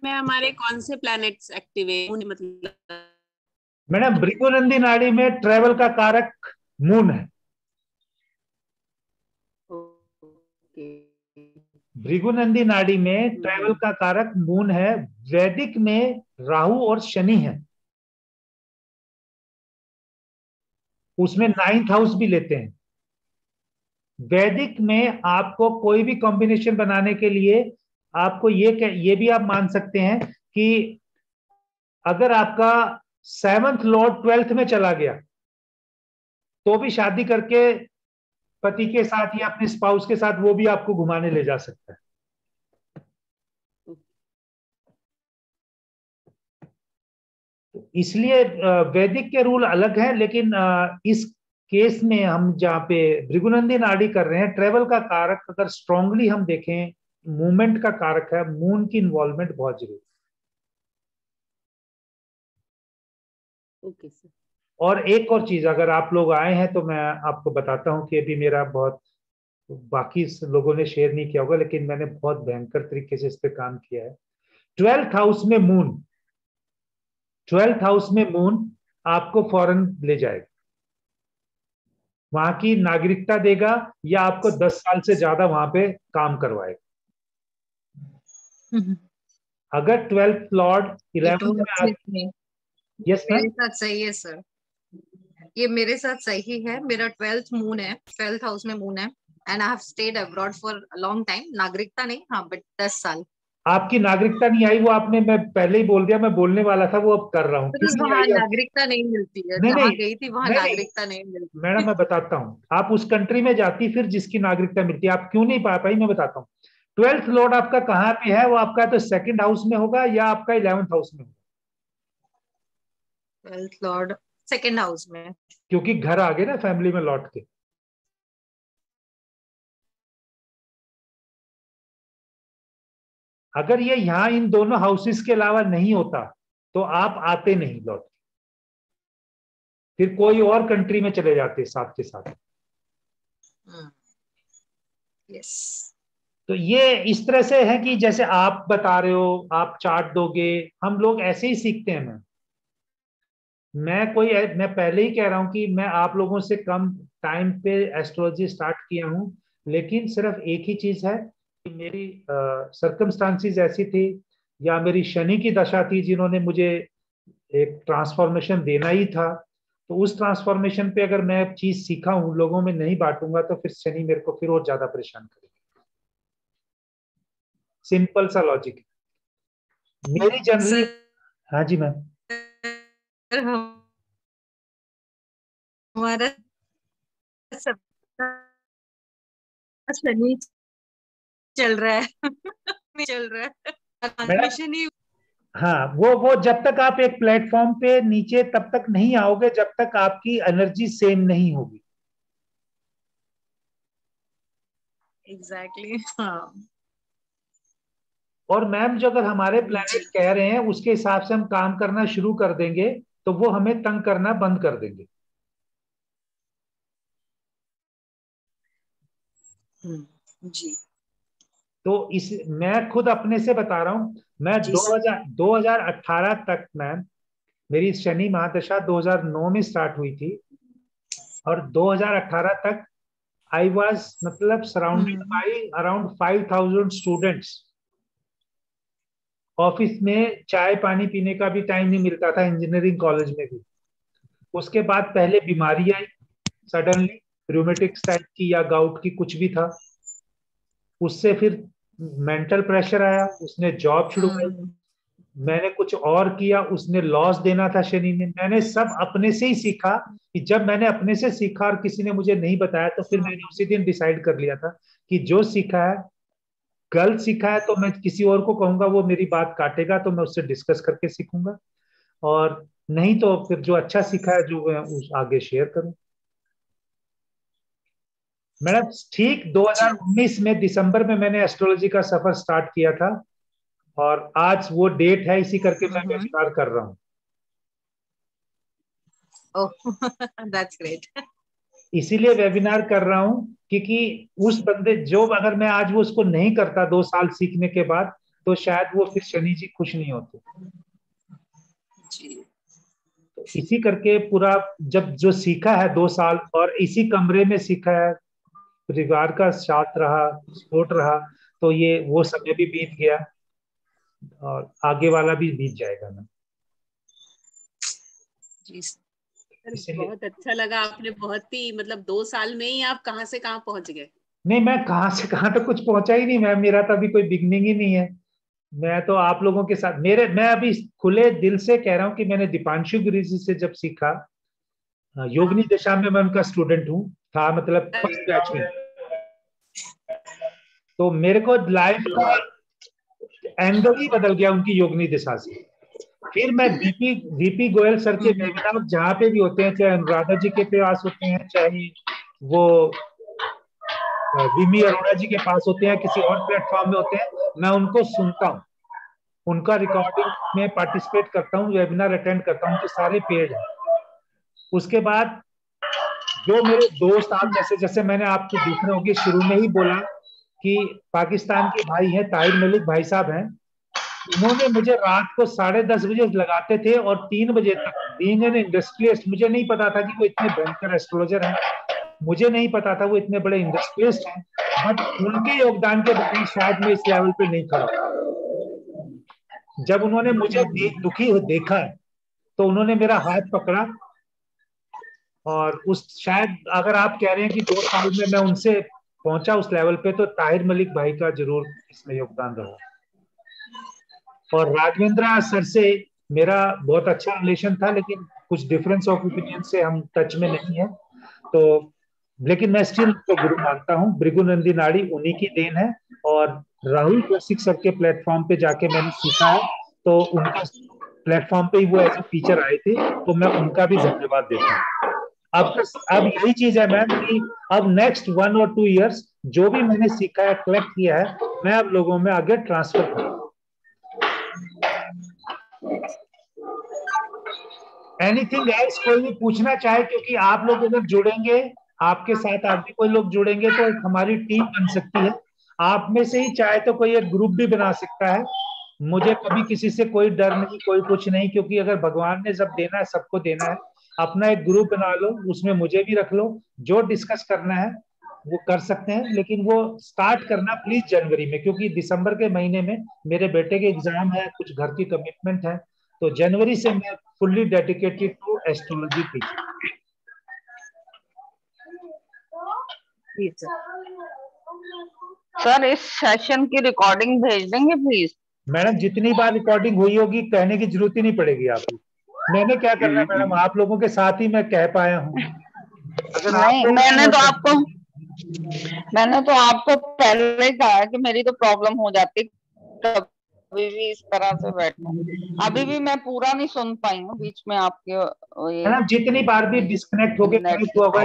S2: में हमारे कौन से प्लैनेट्स एक्टिव है, मतलब?
S1: मैडम भृगुनंदी नाड़ी में ट्रेवल का कारक मून है।
S2: ओके।
S1: भृगुनंदी नाड़ी में ट्रेवल का कारक मून है। वैदिक में राहु और शनि है, उसमें 9th हाउस भी लेते हैं। वैदिक में आपको कोई भी कॉम्बिनेशन बनाने के लिए आपको ये भी आप मान सकते हैं कि अगर आपका 7th लॉर्ड 12th में चला गया तो भी शादी करके पति के साथ या अपने स्पाउस के साथ वो भी आपको घुमाने ले जा सकता है। इसलिए वैदिक के रूल अलग है, लेकिन इस केस में हम जहाँ पे भृगुनंदी नाड़ी कर रहे हैं, ट्रेवल का कारक अगर स्ट्रांगली हम देखें, मूवमेंट का कारक है, मून की इन्वॉल्वमेंट बहुत जरूरी है।
S2: Okay sir.
S1: और एक और चीज, अगर आप लोग आए हैं तो मैं आपको बताता हूँ कि अभी मेरा बहुत, बाकी लोगों ने शेयर नहीं किया होगा लेकिन मैंने बहुत भयंकर तरीके से इस पे काम किया है। 12th हाउस में मून, 12th हाउस में मून आपको फॉरेन ले जाएगा, वहां की नागरिकता देगा, या आपको 10 साल से ज्यादा वहां पे काम करवाएगा। अगर 12th लॉर्ड
S4: इट
S1: 11th में
S4: works with me.
S1: Yes ma'am,
S4: मेरे साथ सही है सर, ये मेरे साथ सही है। मेरा 12th मून है, 12th हाउस में मून है, and I have stayed abroad for long time. नागरिकता नहीं, हाँ, बट 10 साल।
S1: आपकी नागरिकता नहीं आई, वो आपने, मैं पहले ही बोल दिया, मैं बोलने वाला था, वो अब कर रहा हूँ, क्यों
S4: बिकॉज
S1: नहीं
S4: वहां
S1: आई आप?
S4: नागरिकता नहीं मिलती है,
S1: नहीं
S4: जहाँ
S1: नहीं
S4: गई थी वहां
S1: नहीं नहीं
S4: नागरिकता नहीं मिलती।
S1: मैडम, मैं बताता हूँ, आप उस कंट्री में जाती फिर जिसकी नागरिकता मिलती है, आप क्यों नहीं पा पाई, मैं बताता हूँ। 12th लॉर्ड आपका कहाँ पे है, वो आपका तो 2nd हाउस में होगा या आपका 11th हाउस में होगा?
S4: 12th लॉर्ड 2nd हाउस में।
S1: क्योंकि घर आ गए ना फैमिली में लौट के। अगर ये यहाँ इन दोनों हाउसेस के अलावा नहीं होता तो आप आते नहीं लौट के, फिर कोई और कंट्री में चले जाते साथ के साथ।
S4: यस।
S1: तो ये इस तरह से है कि जैसे आप बता रहे हो, आप चार्ट दोगे, हम लोग ऐसे ही सीखते हैं। मैं पहले ही कह रहा हूं कि मैं आप लोगों से कम टाइम पे एस्ट्रोलॉजी स्टार्ट किया हूं, लेकिन सिर्फ एक ही चीज है कि मेरी सर्कमस्टांसिस ऐसी थी, या मेरी शनि की दशा थी जिन्होंने मुझे एक ट्रांसफॉर्मेशन देना ही था। तो उस ट्रांसफॉर्मेशन पे अगर मैं चीज सीखा हूं, लोगों में नहीं बांटूंगा, तो फिर शनि मेरे को फिर और ज्यादा परेशान करेगा। सिंपल सा लॉजिक मेरी जनरली। हाँ जी मैम।
S4: सर हमारा सबका शनि चल रहा है चल रहा है,
S1: मैडम,
S4: ट्रांसमिशन ही।
S1: हाँ, वो जब तक आप एक प्लेटफॉर्म पे नीचे तब तक नहीं आओगे जब तक आपकी एनर्जी सेम नहीं होगी।
S4: एग्जैक्टली, हाँ
S1: और मैम, जो अगर हमारे
S4: जी।
S1: प्लैनेट कह रहे हैं उसके हिसाब से हम काम करना शुरू कर देंगे तो वो हमें तंग करना बंद कर देंगे।
S4: जी
S1: तो इस, मैं खुद अपने से बता रहा हूं, मैं
S4: जी
S1: 2018 तक मैम, मेरी शनि महादशा 2009 में स्टार्ट हुई थी, और 2018 तक आई वॉज, मतलब surrounded
S4: hmm.
S1: By around 5,000 students. Office में चाय पानी पीने का भी टाइम नहीं मिलता था, इंजीनियरिंग कॉलेज में भी। उसके बाद पहले बीमारी आई सडनली, रूमेटिक्स टाइप की या गाउट की, कुछ भी था। उससे फिर मेंटल प्रेशर आया, उसने जॉब छुड़वाई, मैंने कुछ और किया, उसने लॉस देना था शनि ने। मैंने सब अपने से ही सीखा, कि जब मैंने अपने से सीखा और किसी ने मुझे नहीं बताया, तो फिर मैंने उसी दिन डिसाइड कर लिया था कि जो सीखा है, गलत सीखा है तो मैं किसी और को कहूंगा, वो मेरी बात काटेगा तो मैं उससे डिस्कस करके सीखूंगा, और नहीं तो फिर जो अच्छा सीखा है जो मैं उस आगे शेयर करूं। मैडम, ठीक
S4: जी
S1: 2019 में दिसंबर में मैंने एस्ट्रोलॉजी का सफर स्टार्ट किया था, और आज वो डेट है, इसी करके मैं वेबिनार कर रहा हूँ।
S4: Oh that's great.
S1: इसीलिए वेबिनार कर रहा हूँ क्योंकि उस बंदे जो, अगर मैं आज वो उसको नहीं करता 2 साल सीखने के बाद, तो शायद वो फिर शनि जी खुश नहीं होते।
S4: जी
S1: तो इसी करके पूरा, जब जो सीखा है 2 साल, और इसी कमरे में सीखा है, परिवार का साथ रहा, सपोर्ट रहा, तो ये वो समय भी बीत गया, और आगे वाला भी बीत जाएगा ना।
S4: जी
S2: सर
S1: इसीलिए,
S2: बहुत अच्छा लगा, आपने बहुत ही मतलब 2 साल में ही आप कहाँ से कहाँ पहुंच गए।
S1: नहीं, मैं कहाँ से कहाँ तक कुछ पहुंचा ही नहीं मैम, मेरा तो अभी कोई बिगनिंग ही नहीं है। मैं तो आप लोगों के साथ, मैं अभी खुले दिल से कह रहा हूँ कि मैंने दीपांशु गिरी जी से जब सीखा, योगिनी दिशा में मैं उनका स्टूडेंट हूँ, था मतलब फर्स्ट बैच में, तो मेरे को लाइफ का एंगल ही बदल गया उनकी योगिनी दिशा से। फिर मैं वीपी गोयल सर के वेबिनार जहाँ पे भी होते हैं, चाहे अनुराधा जी के पास होते हैं, चाहे वो विमी अरोड़ा जी के पास होते हैं, किसी और प्लेटफॉर्म में होते हैं, मैं उनको सुनता हूँ, उनका रिकॉर्डिंग में पार्टिसिपेट करता हूँ, वेबिनार अटेंड करता हूँ, तो सारे पेड है। उसके बाद जो मेरे दोस्त, आप जैसे जैसे मैंने आपको देख रहे होंगे शुरू में ही बोला कि पाकिस्तान के भाई हैं, ताहिर मलिक भाई साहब हैं, उन्होंने मुझे रात को 10:30 बजे लगाते थे और 3 बजे तक। बीइंग एन इंडस्ट्रियलिस्ट, मुझे नहीं पता था कि वो इतने भयंकर एस्ट्रोलॉजर हैं, मुझे नहीं पता था वो इतने बड़े इंडस्ट्रियलिस्ट हैं, बट उनके योगदान के बगैर शायद मैं इस लेवल पे नहीं खड़ा। जब उन्होंने मुझे दुखी देखा तो उन्होंने मेरा हाथ पकड़ा, और उस शायद अगर आप कह रहे हैं कि 2 साल में मैं उनसे पहुंचा उस लेवल पे, तो ताहिर मलिक भाई का जरूर इसमें योगदान रहा। और राघवेंद्र सर से मेरा बहुत अच्छा रिलेशन था, लेकिन कुछ डिफरेंस ऑफ ओपिनियन से हम टच में नहीं है, तो लेकिन मैं स्टिल तो गुरु मानता हूँ। भृगुनंदी नाड़ी उन्हीं की देन है, और राहुल कौशिक सर के प्लेटफॉर्म पे जाके मैंने सीखा है, तो उनका प्लेटफॉर्म पे ही वो एज ए टीचर आए थे, तो मैं उनका भी धन्यवाद देता हूँ। अब यही चीज है मैम कि अब नेक्स्ट 1 और 2 इयर्स जो भी मैंने सीखा है, कलेक्ट किया है, मैं अब लोगों में आगे ट्रांसफर करूँ। एनीथिंग एल्स कोई भी पूछना चाहे, क्योंकि आप लोग अगर जुड़ेंगे, आपके साथ आप भी कोई लोग जुड़ेंगे तो एक हमारी टीम बन सकती है। आप में से ही चाहे तो कोई एक ग्रुप भी बना सकता है। मुझे कभी किसी से कोई डर नहीं, कोई कुछ नहीं, क्योंकि अगर भगवान ने जब देना है सबको देना है। अपना एक ग्रुप बना लो, उसमें मुझे भी रख लो, जो डिस्कस करना है वो कर सकते हैं, लेकिन वो स्टार्ट करना प्लीज जनवरी में, क्योंकि दिसंबर के महीने में मेरे बेटे के एग्जाम है, कुछ घर की कमिटमेंट है, तो जनवरी से मैं fully dedicated to astrology teaching.
S5: Sir इस सेशन की रिकॉर्डिंग भेज देंगे प्लीज?
S1: मैडम जितनी बार रिकॉर्डिंग हुई होगी कहने की जरूरत ही नहीं पड़ेगी आपको। मैंने क्या करना है मैडम, आप लोगों के साथ ही मैं कह पाया हूँ। अगर
S5: नहीं,
S1: आप
S5: मैंने तो आपको पहले ही कहा कि मेरी तो प्रॉब्लम हो जाती कभी भी इस तरह से बैठना। अभी भी मैं पूरा नहीं सुन पाई हूँ, बीच में आपके
S1: मैडम जितनी बार भी डिस्कनेक्ट होके कनेक्ट हुआ होगा,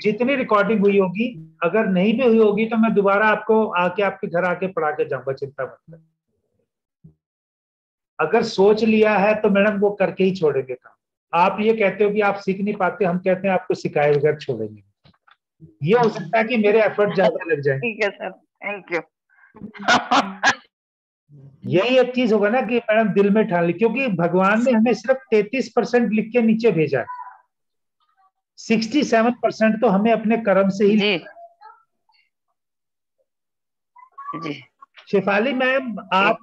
S1: जितनी रिकॉर्डिंग हुई होगी, अगर नहीं भी हुई होगी तो मैं दोबारा आपको आके आपके घर आके पढ़ा के जाऊंगा, चिंता मत करें। अगर सोच लिया है तो मैडम वो करके ही छोड़ेंगे काम। आप ये कहते हो कि आप सीख नहीं पाते, हम कहते हैं आपको सिखाए बगैर छोड़ेंगे। ये हो सकता है कि मेरे एफर्ट ज्यादा लग जाए।
S5: ठीक है सर, थैंक यू।
S1: यही एक चीज होगा ना कि मैडम दिल में ठान ली, क्योंकि भगवान ने हमें सिर्फ 33% लिख के नीचे भेजा है, 67% तो हमें अपने कर्म से ही।
S5: जी
S1: शेफाली मैम, आप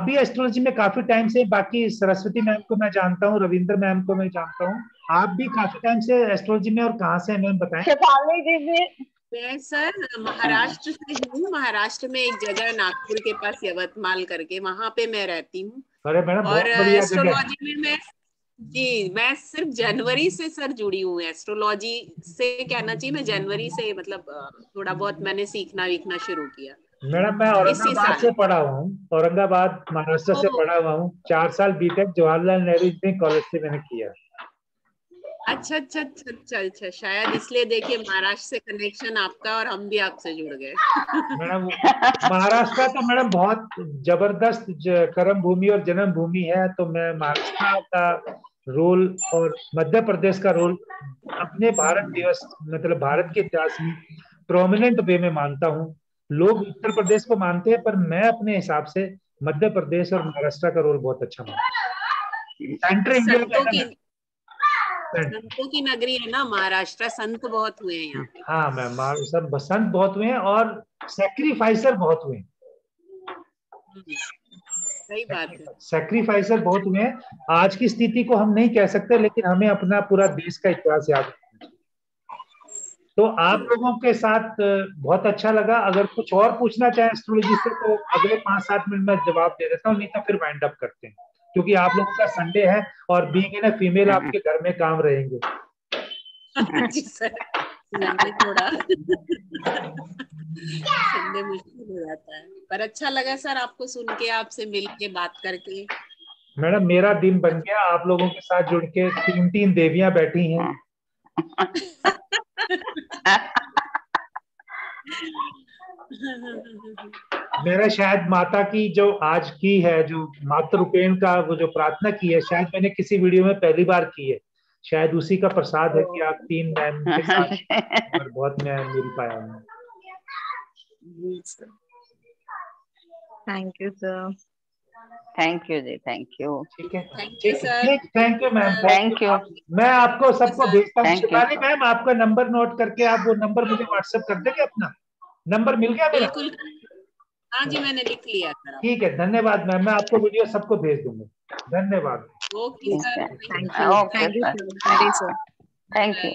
S1: भी एस्ट्रोलॉजी में काफी टाइम से, बाकी सरस्वती मैम को मैं जानता हूँ, रविंद्र मैम को मैं जानता हूँ, आप भी काफी टाइम से एस्ट्रोलॉजी में, और कहाँ से हैं मैम बताएं?
S5: शेफाली जी भी।
S2: मैं सर महाराष्ट्र से हूँ। महाराष्ट्र में एक जगह है नागपुर के पास, यवतमाल करके, वहां पे मैं रहती हूँ।
S1: अरे मैडम
S2: और
S1: बहुत बढ़िया जगह है।
S2: एस्ट्रोलॉजी में मैं सिर्फ जनवरी से सर जुड़ी हूँ। एस्ट्रोलॉजी से कहना चाहिए, मैं जनवरी से मतलब थोड़ा बहुत मैंने सीखना वीखना शुरू किया।
S1: मैडम मैं
S2: इसी
S1: औरंगाबाद
S2: साल
S1: से पढ़ा हुआ हूँ, औरंगाबाद महाराष्ट्र से पढ़ा हुआ हूँ। 4 साल BTech Jawaharlal Nehru engineering college से मैंने किया।
S2: अच्छा अच्छा अच्छा अच्छा अच्छा, शायद इसलिए देखिए महाराष्ट्र से कनेक्शन आपका, और हम भी आपसे जुड़ गए।
S1: मैडम महाराष्ट्र तो मैडम बहुत जबरदस्त कर्म भूमि और जन्म भूमि है, तो मैं महाराष्ट्र का रोल और मध्य प्रदेश का रोल अपने भारत दिवस, मतलब भारत के इतिहास में प्रोमिनेंट वे में मानता हूँ। लोग उत्तर प्रदेश को मानते हैं, पर मैं अपने हिसाब से मध्य प्रदेश और महाराष्ट्र का रोल बहुत अच्छा मानता हूँ। सेंट्रल इंडिया
S2: संतों की नगरी है ना महाराष्ट्र, संत बहुत हुए हैं यहाँ पे।
S1: हाँ मैम, सब बसंत बहुत हुए हैं और सैक्रिफाइसर बहुत हुए हैं।
S2: सही बात है,
S1: सैक्रिफाइसर बहुत हुए हैं। आज की स्थिति को हम नहीं कह सकते, लेकिन हमें अपना पूरा देश का इतिहास याद रखना चाहिए। तो आप लोगों के साथ बहुत अच्छा लगा। अगर कुछ और पूछना चाहे एस्ट्रोलॉजी से तो अगले 5-7 मिनट में जवाब दे देता हूँ, नहीं तो फिर वाइंड अप करते हैं, क्योंकि आप लोगों का संडे है और बीइंग एन फीमेल आपके घर में काम रहेंगे।
S2: जी सर, थोड़ा संडे मुश्किल हो जाता है, पर अच्छा लगा सर आपको सुन के, आपसे मिल के, बात करके।
S1: मैडम मेरा दिन बन गया आप लोगों के साथ जुड़ के। 3 देवियां बैठी हैं। मेरा शायद माता की जो आज की है, जो मातृ रूपेण का वो जो प्रार्थना की है, शायद मैंने किसी वीडियो में पहली बार की है। शायद उसी का प्रसाद है कि आप 3 मैम के साथ पर बहुत मैं मिल पाया हूँ।
S4: Thank you sir.
S5: Thank you ji, thank you.
S1: ठीक है,
S2: thank you sir.
S1: Thank you ma'am,
S5: thank you.
S1: मैं आपको सबको भेजता हूँ।
S5: Thank you.
S1: शिवानी मैम, आपका नंबर नोट करके आप वो नंबर मुझे व्हाट्सएप कर देंगे? अपना नंबर मिल गया मेरा?
S2: बिल्कुल, हाँ जी मैंने लिख लिया सर।
S1: ठीक है, धन्यवाद मैम, मैं आपको वीडियो सबको भेज दूंगा। धन्यवाद।
S2: Okay sir,
S4: thank you,
S5: okay
S4: thank you
S5: sir,
S4: sir,
S5: thank you.